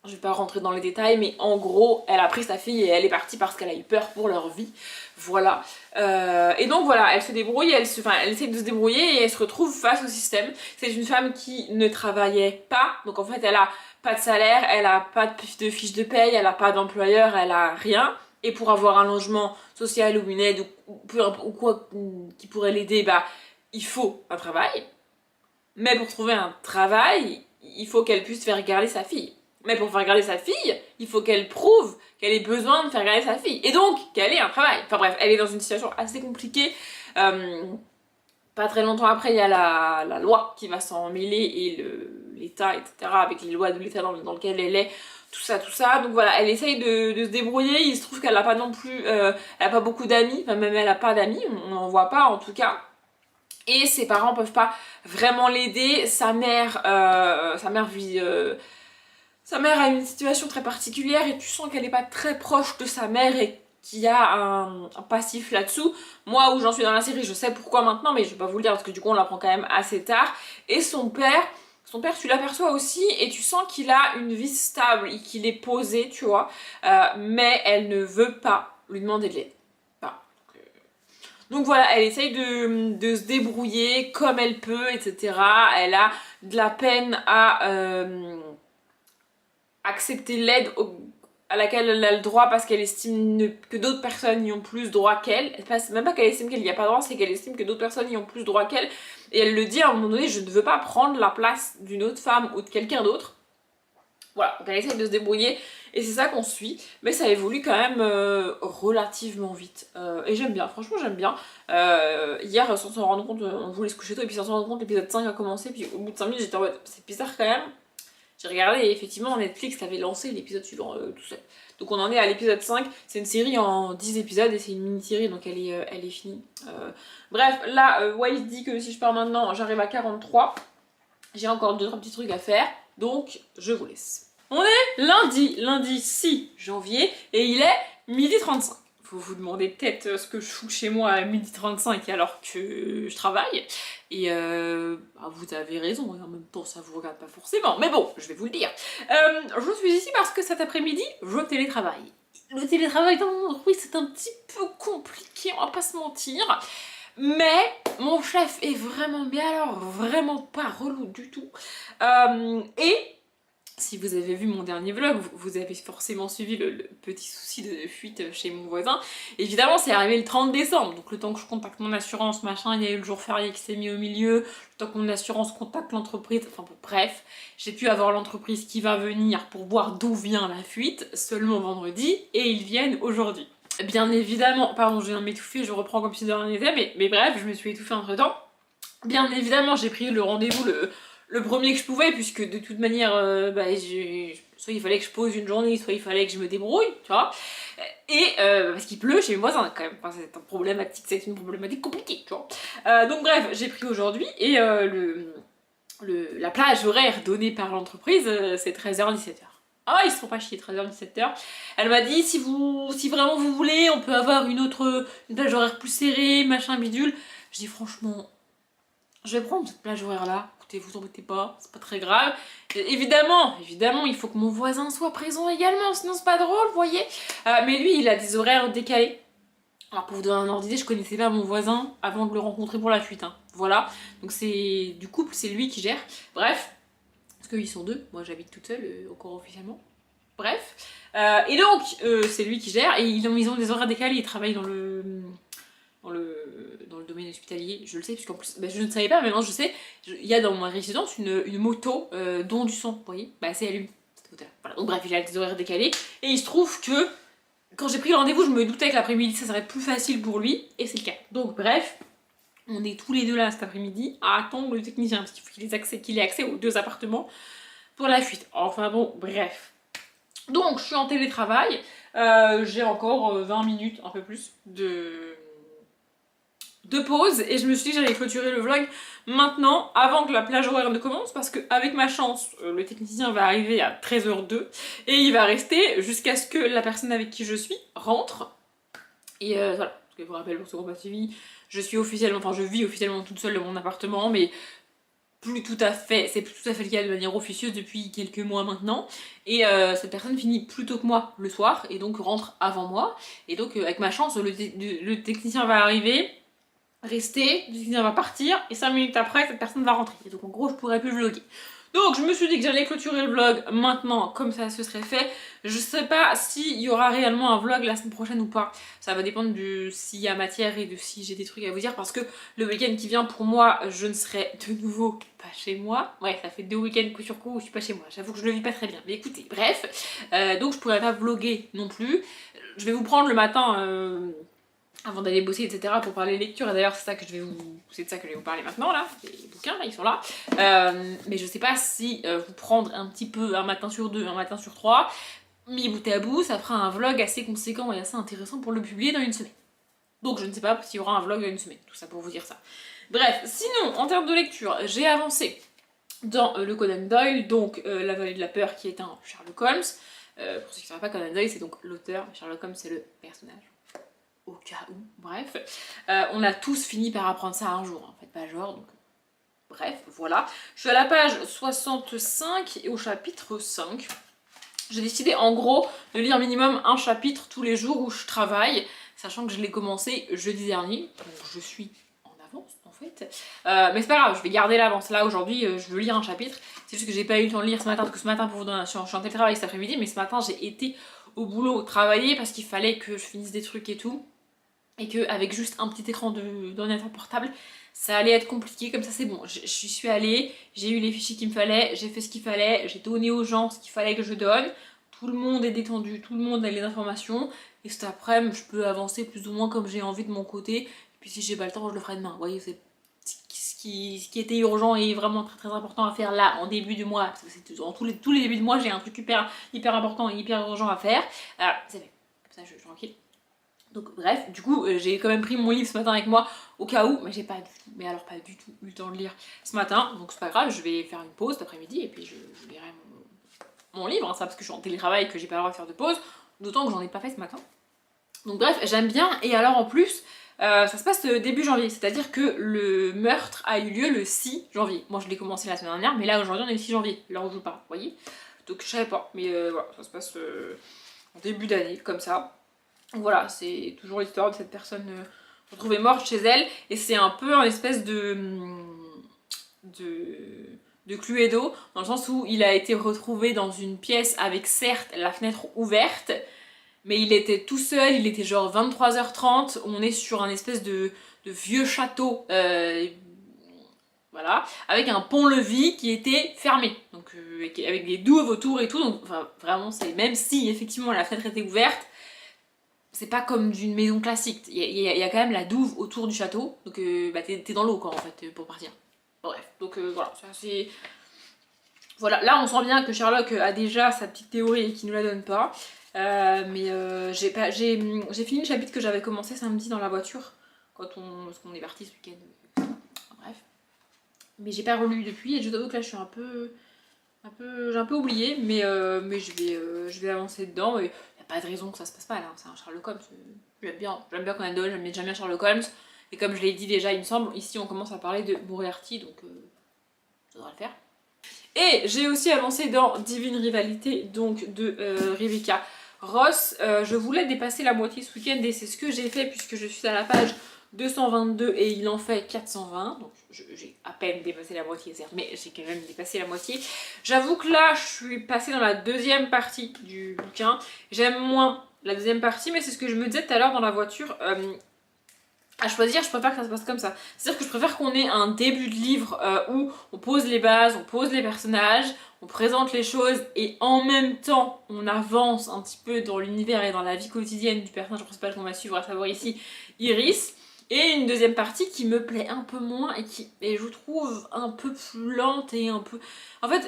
Je vais pas rentrer dans les détails, mais en gros, elle a pris sa fille et elle est partie parce qu'elle a eu peur pour leur vie. Voilà. Et donc voilà, elle se débrouille, elle essaie de se débrouiller et elle se retrouve face au système. C'est une femme qui ne travaillait pas, donc en fait elle a pas de salaire, elle a pas de fiche de paye, elle a pas d'employeur, elle a rien. Et pour avoir un logement social ou une aide ou quoi qui pourrait l'aider, bah il faut un travail. Mais pour trouver un travail, il faut qu'elle puisse faire garder sa fille. Mais pour faire garder sa fille, il faut qu'elle prouve qu'elle ait besoin de faire garder sa fille. Et donc, qu'elle ait un travail. Enfin bref, elle est dans une situation assez compliquée. Pas très longtemps après, il y a la loi qui va s'en mêler et l'État, etc. Avec les lois de l'État dans lequel elle est. Tout ça. Donc voilà, elle essaye de se débrouiller. Il se trouve qu'elle n'a pas non plus... elle n'a pas beaucoup d'amis. Enfin, même elle n'a pas d'amis. On n'en voit pas, en tout cas. Et ses parents peuvent pas vraiment l'aider. Sa mère a une situation très particulière et tu sens qu'elle n'est pas très proche de sa mère et qu'il y a un passif là-dessous. Moi, où j'en suis dans la série, je sais pourquoi maintenant, mais je vais pas vous le dire parce que du coup on l'apprend quand même assez tard. Et son père, tu l'aperçois aussi et tu sens qu'il a une vie stable et qu'il est posé, tu vois. Mais elle ne veut pas lui demander de l'aide. Donc voilà, elle essaye de se débrouiller comme elle peut, etc. Elle a de la peine à accepter l'aide à laquelle elle a le droit parce qu'elle estime que d'autres personnes y ont plus droit qu'elle. C'est même pas qu'elle estime qu'elle n'y a pas droit, c'est qu'elle estime que d'autres personnes y ont plus droit qu'elle. Et elle le dit à un moment donné, je ne veux pas prendre la place d'une autre femme ou de quelqu'un d'autre. Voilà, donc elle essaye de se débrouiller et c'est ça qu'on suit, mais ça évolue quand même relativement vite. Et j'aime bien, franchement j'aime bien. Hier, sans s'en rendre compte, on voulait se coucher tôt et puis sans s'en rendre compte, l'épisode 5 a commencé, puis au bout de 5 minutes j'étais en mode, c'est bizarre quand même. J'ai regardé et effectivement Netflix avait lancé l'épisode suivant tout seul. Donc on en est à l'épisode 5, c'est une série en 10 épisodes et c'est une mini-série donc elle est finie. Bref, là, Wild dit que si je pars maintenant, j'arrive à 43. J'ai encore 2-3 petits trucs à faire, donc je vous laisse. On est lundi 6 janvier et il est 12h35. Vous vous demandez peut-être ce que je fous chez moi à 12h35 alors que je travaille. Et vous avez raison, et en même temps ça vous regarde pas forcément. Mais bon, je vais vous le dire. Je suis ici parce que cet après-midi, je télétravaille. Le télétravail dans mon entreprise, c'est un petit peu compliqué, on va pas se mentir. Mais mon chef est vraiment bien, alors vraiment pas relou du tout. Et si vous avez vu mon dernier vlog, vous avez forcément suivi le petit souci de fuite chez mon voisin. Évidemment, c'est arrivé le 30 décembre, donc le temps que je contacte mon assurance, machin, il y a eu le jour férié qui s'est mis au milieu, le temps que mon assurance contacte l'entreprise, enfin bon, bref, j'ai pu avoir l'entreprise qui va venir pour voir d'où vient la fuite, seulement vendredi, et ils viennent aujourd'hui. Bien évidemment, pardon, je viens de m'étouffer, je reprends comme si de rien n'était, mais bref, je me suis étouffée entre temps. Bien évidemment, j'ai pris le rendez-vous le premier que je pouvais, puisque de toute manière, soit il fallait que je pose une journée, soit il fallait que je me débrouille, tu vois. Et parce qu'il pleut chez mes voisins quand même, enfin, c'est une problématique compliquée, tu vois. Donc bref, j'ai pris aujourd'hui et la plage horaire donnée par l'entreprise, c'est 13h-17h. Ah, ils se font pas chier, 13h-17h. Elle m'a dit, si vraiment vous voulez, on peut avoir une plage horaire plus serrée, machin, bidule. Je dis franchement, je vais prendre cette plage horaire là, écoutez, vous embêtez pas, c'est pas très grave. Évidemment, il faut que mon voisin soit présent également, sinon c'est pas drôle, vous voyez. Mais lui, il a des horaires décalés. Alors pour vous donner un ordre d'idée, je connaissais pas mon voisin avant de le rencontrer pour la fuite, hein. Voilà, donc c'est du couple, c'est lui qui gère. Bref, parce qu'ils sont deux, moi j'habite toute seule, encore officiellement. Bref, et donc c'est lui qui gère, et ils ont des horaires décalés, ils travaillent dans le domaine hospitalier, je le sais, puisqu'en plus, je ne savais pas, mais maintenant je sais, il y a dans ma résidence une moto don du sang, vous voyez, c'est à lui, cette moto-là. Voilà, donc bref, il a des horaires décalés, et il se trouve que, quand j'ai pris le rendez-vous, je me doutais que l'après-midi ça serait plus facile pour lui, et c'est le cas. Donc bref, on est tous les deux là cet après-midi à attendre le technicien, parce qu'il faut qu'il ait accès aux 2 appartements pour la fuite. Enfin bon, bref. Donc je suis en télétravail, j'ai encore 20 minutes, un peu plus, de de pause et je me suis dit que j'allais clôturer le vlog maintenant avant que la plage horaire ne commence parce qu'avec ma chance le technicien va arriver à 13h02 et il va rester jusqu'à ce que la personne avec qui je suis rentre et voilà, parce que je vous rappelle pour ceux qui n'ont pas suivi, je vis officiellement toute seule dans mon appartement mais c'est plus tout à fait le cas de manière officieuse depuis quelques mois maintenant et cette personne finit plus tôt que moi le soir et donc rentre avant moi et donc avec ma chance le technicien va arriver, rester, le technicien va partir et 5 minutes après cette personne va rentrer et donc en gros je pourrais plus vlogger. Donc je me suis dit que j'allais clôturer le vlog maintenant comme ça ce serait fait. Je sais pas s'il y aura réellement un vlog la semaine prochaine ou pas. Ça va dépendre de s'il y a matière et de si j'ai des trucs à vous dire parce que le week-end qui vient pour moi je ne serai de nouveau pas chez moi. Ouais, ça fait 2 week-ends coup sur coup où je suis pas chez moi. J'avoue que je le vis pas très bien. Mais écoutez, bref. Donc je pourrais pas vlogger non plus. Je vais vous prendre le matin avant d'aller bosser, etc. pour parler lecture. Et d'ailleurs, c'est de ça que je vais vous parler maintenant, là. Les bouquins, là, ils sont là. Mais je sais pas si vous prendre un petit peu un matin sur 2, un matin sur 3, mis bout à bout, ça fera un vlog assez conséquent et assez intéressant pour le publier dans une semaine. Donc je ne sais pas s'il y aura un vlog dans une semaine, tout ça pour vous dire ça. Bref, sinon, en termes de lecture, j'ai avancé dans le Conan Doyle, donc La Vallée de la Peur, qui est un Sherlock Holmes. Pour ceux qui ne savent pas, Conan Doyle, c'est donc l'auteur, Sherlock Holmes, c'est le personnage. Au cas où, bref. On a tous fini par apprendre ça un jour, en fait, pas genre, donc... Bref, voilà. Je suis à la page 65 et au chapitre 5. J'ai décidé, en gros, de lire minimum un chapitre tous les jours où je travaille, sachant que je l'ai commencé jeudi dernier, donc je suis en avance, en fait. Mais c'est pas grave, je vais garder l'avance. Là, aujourd'hui, je veux lire un chapitre. C'est juste que j'ai pas eu le temps de lire ce matin, parce que ce matin, pour vous donner, je suis en télétravail cet après-midi, mais ce matin, j'ai été au boulot travailler parce qu'il fallait que je finisse des trucs et tout. Et qu'avec juste un petit écran d'ordinateur portable, ça allait être compliqué, comme ça c'est bon. Je suis allée, j'ai eu les fichiers qu'il me fallait, j'ai fait ce qu'il fallait, j'ai donné aux gens ce qu'il fallait que je donne. Tout le monde est détendu, tout le monde a les informations. Et cet après-midi, je peux avancer plus ou moins comme j'ai envie de mon côté. Et puis si j'ai pas le temps, je le ferai demain. Vous voyez, c'est ce qui était urgent et vraiment très très important à faire là, en début du mois. Parce que dans tous les débuts de mois, j'ai un truc hyper important et hyper urgent à faire. C'est fait. Comme ça, je suis tranquille. Donc bref, du coup j'ai quand même pris mon livre ce matin avec moi au cas où, mais j'ai pas du tout eu le temps de lire ce matin, donc c'est pas grave, je vais faire une pause cet après-midi et puis je lirai mon livre, hein, ça parce que je suis en télétravail et que j'ai pas le droit de faire de pause, d'autant que j'en ai pas fait ce matin. Donc bref, j'aime bien et alors en plus ça se passe début janvier, c'est-à-dire que le meurtre a eu lieu le 6 janvier. Moi je l'ai commencé la semaine dernière, mais là aujourd'hui on est le 6 janvier, l'heure où je vous parle, vous voyez. Donc je savais pas, mais voilà, ça se passe en début d'année, comme ça. Voilà, c'est toujours l'histoire de cette personne retrouvée morte chez elle, et c'est un peu un espèce de Cluedo, dans le sens où il a été retrouvé dans une pièce avec certes la fenêtre ouverte, mais il était tout seul, il était genre 23h30, on est sur un espèce de vieux château, voilà, avec un pont-levis qui était fermé, donc avec des douves autour et tout, donc enfin, vraiment c'est, même si effectivement la fenêtre était ouverte, c'est pas comme d'une maison classique, il y a quand même la douve autour du château, donc bah, t'es dans l'eau quoi en fait pour partir. Bref, donc voilà, ça c'est... Voilà, là on sent bien que Sherlock a déjà sa petite théorie et qu'il nous la donne pas, mais j'ai fini le chapitre que j'avais commencé samedi dans la voiture, parce qu'on est parti ce week-end, bref. Mais j'ai pas relu depuis et je dois que là je suis j'ai un peu oublié, mais je vais avancer dedans. Et pas de raison que ça se passe pas là, c'est un Sherlock Holmes, j'aime bien Conan Doyle, j'aime bien Sherlock Holmes, et comme je l'ai dit déjà il me semble, ici on commence à parler de Moriarty, donc ça devrait le faire. Et j'ai aussi avancé dans Divine Rivalité, donc de Rebecca Ross. Je voulais dépasser la moitié ce week-end et c'est ce que j'ai fait puisque je suis à la page 222 et il en fait 420, donc j'ai à peine dépassé la moitié certes, mais j'ai quand même dépassé la moitié. J'avoue que là je suis passée dans la deuxième partie du bouquin, j'aime moins la deuxième partie, mais c'est ce que je me disais tout à l'heure dans la voiture, à choisir je préfère que ça se passe comme ça, c'est-à-dire que je préfère qu'on ait un début de livre où on pose les bases, on pose les personnages, on présente les choses et en même temps on avance un petit peu dans l'univers et dans la vie quotidienne du personnage principal qu'on va suivre, à savoir ici Iris. Et une deuxième partie qui me plaît un peu moins et qui je trouve un peu plus lente et un peu... En fait,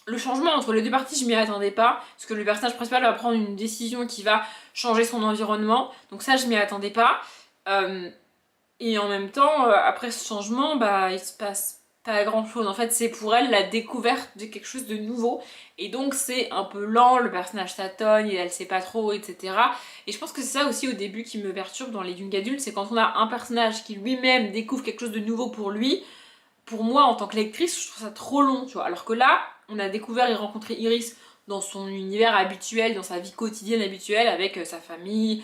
le changement entre les deux parties, je m'y attendais pas, parce que le personnage principal va prendre une décision qui va changer son environnement, donc ça je m'y attendais pas. Et en même temps, après ce changement, bah il se passe pas grand chose. En fait, c'est pour elle la découverte de quelque chose de nouveau. Et donc c'est un peu lent, le personnage tâtonne, et elle sait pas trop, etc. Et je pense que c'est ça aussi au début qui me perturbe dans les young adultes, c'est quand on a un personnage qui lui-même découvre quelque chose de nouveau pour lui. Pour moi, en tant que lectrice, je trouve ça trop long, tu vois. Alors que là, on a découvert et rencontré Iris dans son univers habituel, dans sa vie quotidienne habituelle, avec sa famille,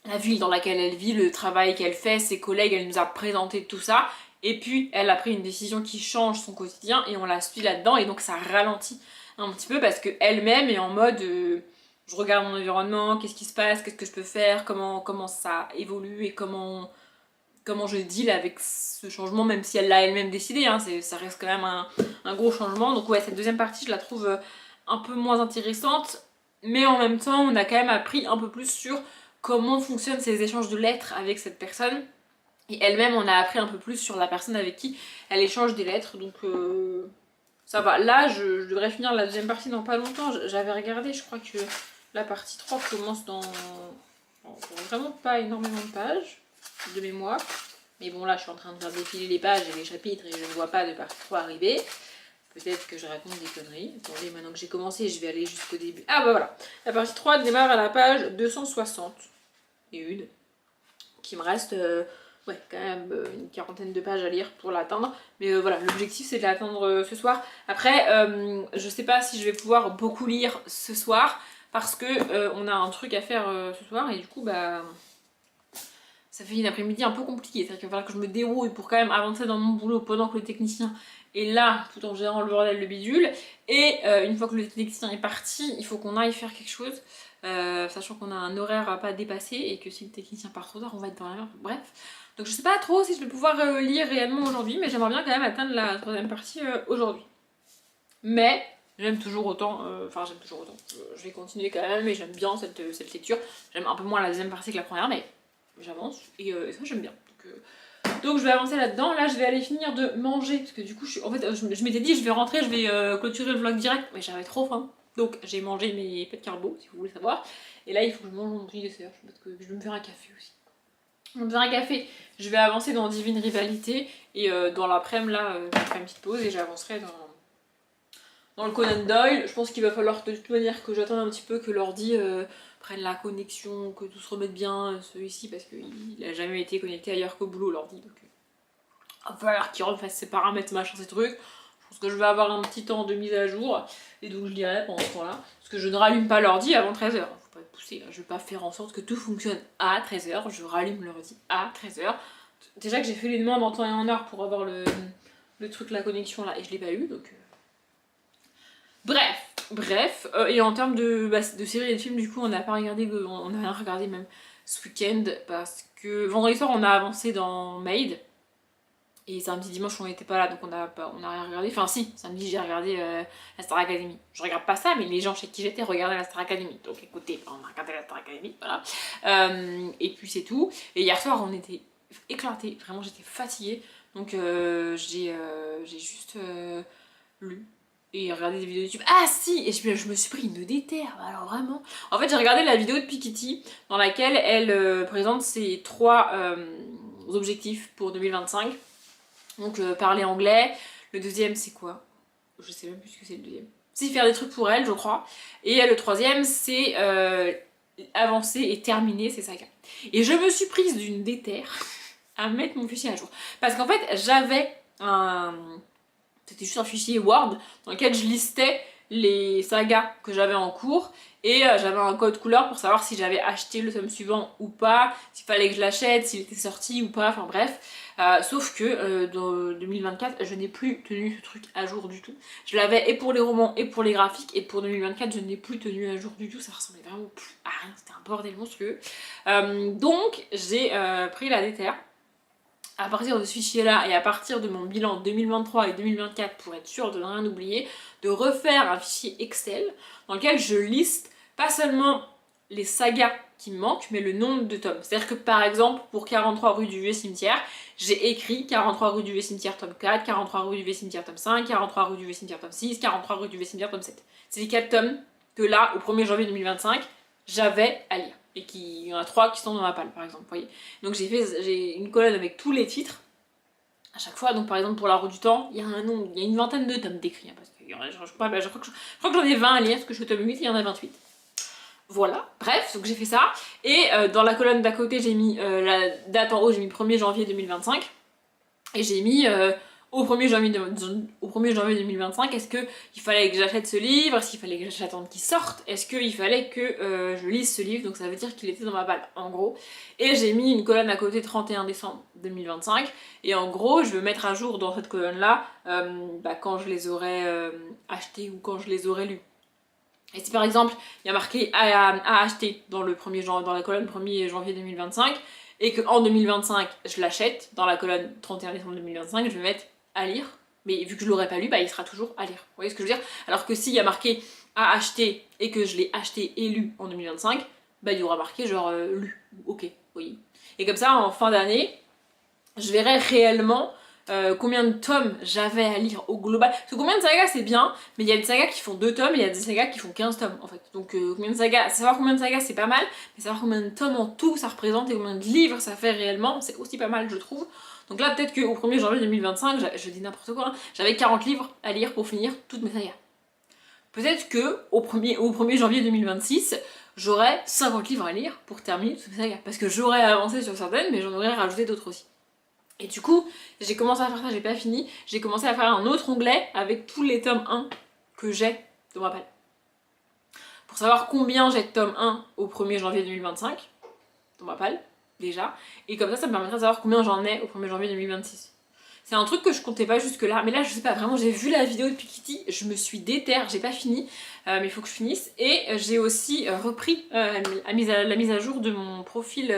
la ville dans laquelle elle vit, le travail qu'elle fait, ses collègues, elle nous a présenté tout ça. Et puis, elle a pris une décision qui change son quotidien et on la suit là-dedans. Et donc, ça ralentit un petit peu parce qu'elle-même est en mode je regarde mon environnement, qu'est-ce qui se passe, qu'est-ce que je peux faire, comment ça évolue et comment je deal avec ce changement, même si elle l'a elle-même décidé. Hein, ça reste quand même un gros changement. Donc, ouais, cette deuxième partie, je la trouve un peu moins intéressante. Mais en même temps, on a quand même appris un peu plus sur comment fonctionnent ces échanges de lettres avec cette personne. Et elle-même, on a appris un peu plus sur la personne avec qui elle échange des lettres. Donc ça va. Là, je devrais finir la deuxième partie dans pas longtemps. J'avais regardé, je crois que la partie 3 commence dans vraiment pas énormément de pages de mémoire. Mais bon, là, je suis en train de faire défiler les pages et les chapitres et je ne vois pas de partie 3 arriver. Peut-être que je raconte des conneries. Attendez, maintenant que j'ai commencé, je vais aller jusqu'au début. Ah bah voilà. La partie 3 démarre à la page 260. Et une. Qui me reste ouais, quand même une quarantaine de pages à lire pour l'atteindre. Mais voilà, l'objectif c'est de l'atteindre ce soir. Après, je sais pas si je vais pouvoir beaucoup lire ce soir. Parce que on a un truc à faire ce soir. Et du coup, bah... ça fait une après-midi un peu compliquée. C'est-à-dire qu'il va falloir que je me dérouille pour quand même avancer dans mon boulot pendant que le technicien est là, tout en gérant le bordel, le bidule. Et une fois que le technicien est parti, il faut qu'on aille faire quelque chose. Sachant qu'on a un horaire à pas dépasser et que si le technicien part trop tard, on va être dans la merde. Bref. Donc je sais pas trop si je vais pouvoir lire réellement aujourd'hui, mais j'aimerais bien quand même atteindre la troisième partie aujourd'hui. Mais j'aime toujours autant, j'aime toujours autant. Je vais continuer quand même et j'aime bien cette lecture. J'aime un peu moins la deuxième partie que la première, mais j'avance et ça j'aime bien. Donc je vais avancer là-dedans. Là je vais aller finir de manger parce que du coup je m'étais dit je vais rentrer, je vais clôturer le vlog direct, mais j'avais trop faim. Donc j'ai mangé mes pâtes carbo si vous voulez savoir. Et là il faut que je mange mon petit dessert parce que je vais me faire un café aussi. Je vais me faire un café, je vais avancer dans Divine Rivalité et dans l'après-midi là je vais faire une petite pause et j'avancerai dans le Conan Doyle. Je pense qu'il va falloir de toute manière que j'attende un petit peu que l'ordi prenne la connexion, que tout se remette bien celui-ci parce qu'il a jamais été connecté ailleurs qu'au boulot l'ordi. Donc il va falloir qu'il refasse ses paramètres, machin, ces trucs. Je pense que je vais avoir un petit temps de mise à jour et donc je lirai pendant ce temps-là. Parce que je ne rallume pas l'ordi avant 13h. Faut pas être poussé, je vais pas faire en sorte que tout fonctionne à 13h. Je rallume l'ordi à 13h. Déjà que j'ai fait les demandes en temps et en heure pour avoir le truc, la connexion là, et je l'ai pas eu donc. Bref, et en termes de séries et de films, du coup, on n'a pas regardé, on n'a rien regardé même ce week-end parce que vendredi soir on a avancé dans Maid et samedi dimanche on n'était pas là donc on a rien regardé. Enfin, si, samedi j'ai regardé la Star Academy. Je regarde pas ça, mais les gens chez qui j'étais regardaient la Star Academy. Donc écoutez, on a regardé la Star Academy, voilà. Et puis c'est tout. Et hier soir on était éclatés, vraiment j'étais fatiguée donc j'ai juste lu et regarder des vidéos YouTube. Ah si, et je me suis pris une déterre, alors vraiment. En fait j'ai regardé la vidéo de Piketty dans laquelle elle présente ses 3 objectifs pour 2025. Donc parler anglais, le deuxième c'est quoi? Je sais même plus ce que c'est le deuxième. C'est faire des trucs pour elle je crois. Et le troisième c'est avancer et terminer ses sagas. Et je me suis prise d'une déterre à mettre mon fichier à jour. Parce qu'en fait j'avais c'était juste un fichier Word dans lequel je listais les sagas que j'avais en cours et j'avais un code couleur pour savoir si j'avais acheté le tome suivant ou pas, s'il fallait que je l'achète, s'il était sorti ou pas, enfin bref. Sauf que dans 2024, je n'ai plus tenu ce truc à jour du tout. Je l'avais et pour les romans et pour les graphiques et pour 2024, je n'ai plus tenu à jour du tout. Ça ressemblait vraiment plus à rien, c'était un bordel monstrueux. Donc j'ai pris la déterre. À partir de ce fichier-là et à partir de mon bilan 2023 et 2024 pour être sûr de ne rien oublier, de refaire un fichier Excel dans lequel je liste pas seulement les sagas qui me manquent, mais le nombre de tomes. C'est-à-dire que par exemple, pour 43 rue du Vieux Cimetière, j'ai écrit 43 rue du Vieux Cimetière tome 4, 43 rue du Vieux Cimetière tome 5, 43 rue du Vieux Cimetière tome 6, 43 rue du Vieux Cimetière tome 7. C'est les 4 tomes que là, au 1er janvier 2025, j'avais à lire. et il y en a 3 qui sont dans ma palle par exemple, vous voyez. Donc j'ai une colonne avec tous les titres à chaque fois. Donc par exemple pour La Roue du Temps, il y a une vingtaine de tomes décrits, hein, parce que je crois que j'en ai 20 à lire, parce que je suis au tome 8 et il y en a 28. Voilà, bref, donc j'ai fait ça. Et dans la colonne d'à côté, j'ai mis la date en haut, j'ai mis 1er janvier 2025. Et j'ai mis au 1er janvier 2025, est-ce qu'il fallait que j'achète ce livre? Est-ce qu'il fallait que j'attende qu'il sorte? Est-ce qu'il fallait que je lise ce livre? Donc ça veut dire qu'il était dans ma palle, en gros. Et j'ai mis une colonne à côté 31 décembre 2025. Et en gros, je veux mettre à jour dans cette colonne-là quand je les aurais achetés ou quand je les aurais lus. Et si par exemple, il y a marqué à acheter dans la colonne 1er janvier 2025, et qu'en 2025, je l'achète, dans la colonne 31 décembre 2025, je vais mettre à lire, mais vu que je l'aurais pas lu, il sera toujours à lire. Vous voyez ce que je veux dire? Alors que s'il y a marqué à acheter, et que je l'ai acheté et lu en 2025, il y aura marqué genre lu, ok, oui. Et comme ça, en fin d'année, je verrai réellement combien de tomes j'avais à lire au global. Parce que combien de sagas c'est bien, mais il y a des sagas qui font 2 tomes et il y a des sagas qui font 15 tomes en fait. Donc savoir combien de sagas c'est pas mal, mais savoir combien de tomes en tout ça représente et combien de livres ça fait réellement, c'est aussi pas mal je trouve. Donc là peut-être qu'au 1er janvier 2025, je dis n'importe quoi, hein, j'avais 40 livres à lire pour finir toutes mes sagas. Peut-être que au 1er janvier 2026, j'aurai 50 livres à lire pour terminer toutes mes sagas. Parce que j'aurais avancé sur certaines, mais j'en aurais rajouté d'autres aussi. Et du coup, j'ai commencé à faire ça, j'ai pas fini, j'ai commencé à faire un autre onglet avec tous les tomes 1 que j'ai dans ma palle. Pour savoir combien j'ai de tome 1 au 1er janvier 2025, dans ma palle, déjà, et comme ça me permettra de savoir combien j'en ai au 1er janvier 2026. C'est un truc que je comptais pas jusque là, mais là je sais pas, vraiment j'ai vu la vidéo de Piketty, je me suis déterre, j'ai pas fini, mais il faut que je finisse, et j'ai aussi repris la mise à jour de mon profil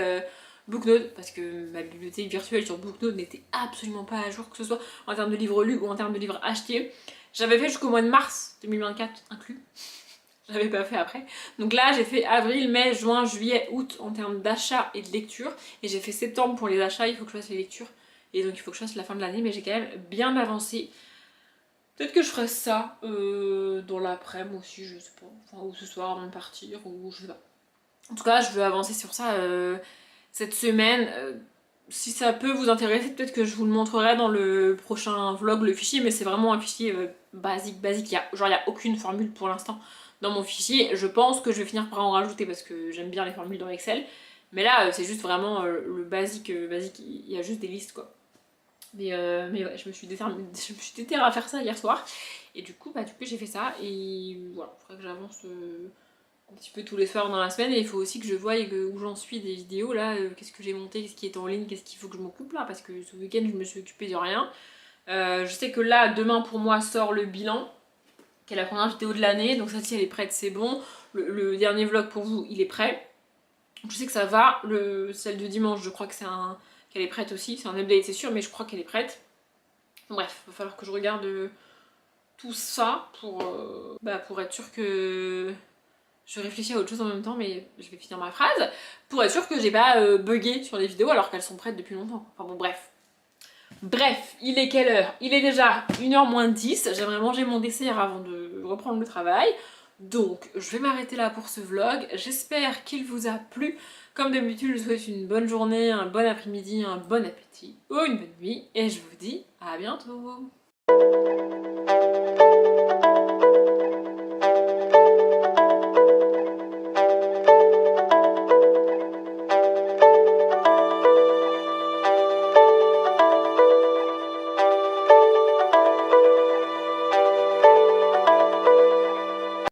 Booknode, parce que ma bibliothèque virtuelle sur Booknode n'était absolument pas à jour, que ce soit en termes de livres lus ou en termes de livres achetés. J'avais fait jusqu'au mois de mars 2024 inclus, j'avais pas fait après. Donc là j'ai fait avril, mai, juin, juillet, août en termes d'achat et de lecture, et j'ai fait septembre pour les achats, il faut que je fasse les lectures, et donc il faut que je fasse la fin de l'année, mais j'ai quand même bien avancé. Peut-être que je ferai ça dans l'après-midi aussi, je sais pas, enfin, ou ce soir avant de partir, ou je sais pas. En tout cas je veux avancer sur ça cette semaine. Si ça peut vous intéresser, peut-être que je vous le montrerai dans le prochain vlog, le fichier, mais c'est vraiment un fichier basique. Il y a aucune formule pour l'instant dans mon fichier. Je pense que je vais finir par en rajouter parce que j'aime bien les formules dans Excel. Mais là, c'est juste vraiment le basique, il y a juste des listes quoi. Mais ouais, je me suis déterrée à faire ça hier soir. Et du coup, j'ai fait ça. Et voilà, il faudrait que j'avance un petit peu tous les soirs dans la semaine. Et il faut aussi que je voie où j'en suis des vidéos là. Qu'est-ce que j'ai monté, qu'est-ce qui est en ligne, qu'est-ce qu'il faut que je m'occupe là. Parce que ce week-end, je me suis occupée de rien. Je sais que là, demain pour moi, sort le bilan, qui est la première vidéo de l'année. Donc celle-ci, elle est prête, c'est bon. Le dernier vlog pour vous, il est prêt. Je sais que ça va. Celle de dimanche, je crois que qu'elle est prête aussi, c'est un update c'est sûr, mais je crois qu'elle est prête. Bref, il va falloir que je regarde tout ça pour être sûr que je réfléchis à autre chose en même temps, mais je vais finir ma phrase, pour être sûr que j'ai pas bugué sur les vidéos alors qu'elles sont prêtes depuis longtemps. Enfin bon, bref. Bref, il est quelle heure? Il est déjà 1h moins 10, j'aimerais manger mon dessert avant de reprendre le travail. Donc, je vais m'arrêter là pour ce vlog. J'espère qu'il vous a plu. Comme d'habitude, je vous souhaite une bonne journée, un bon après-midi, un bon appétit ou une bonne nuit. Et je vous dis à bientôt.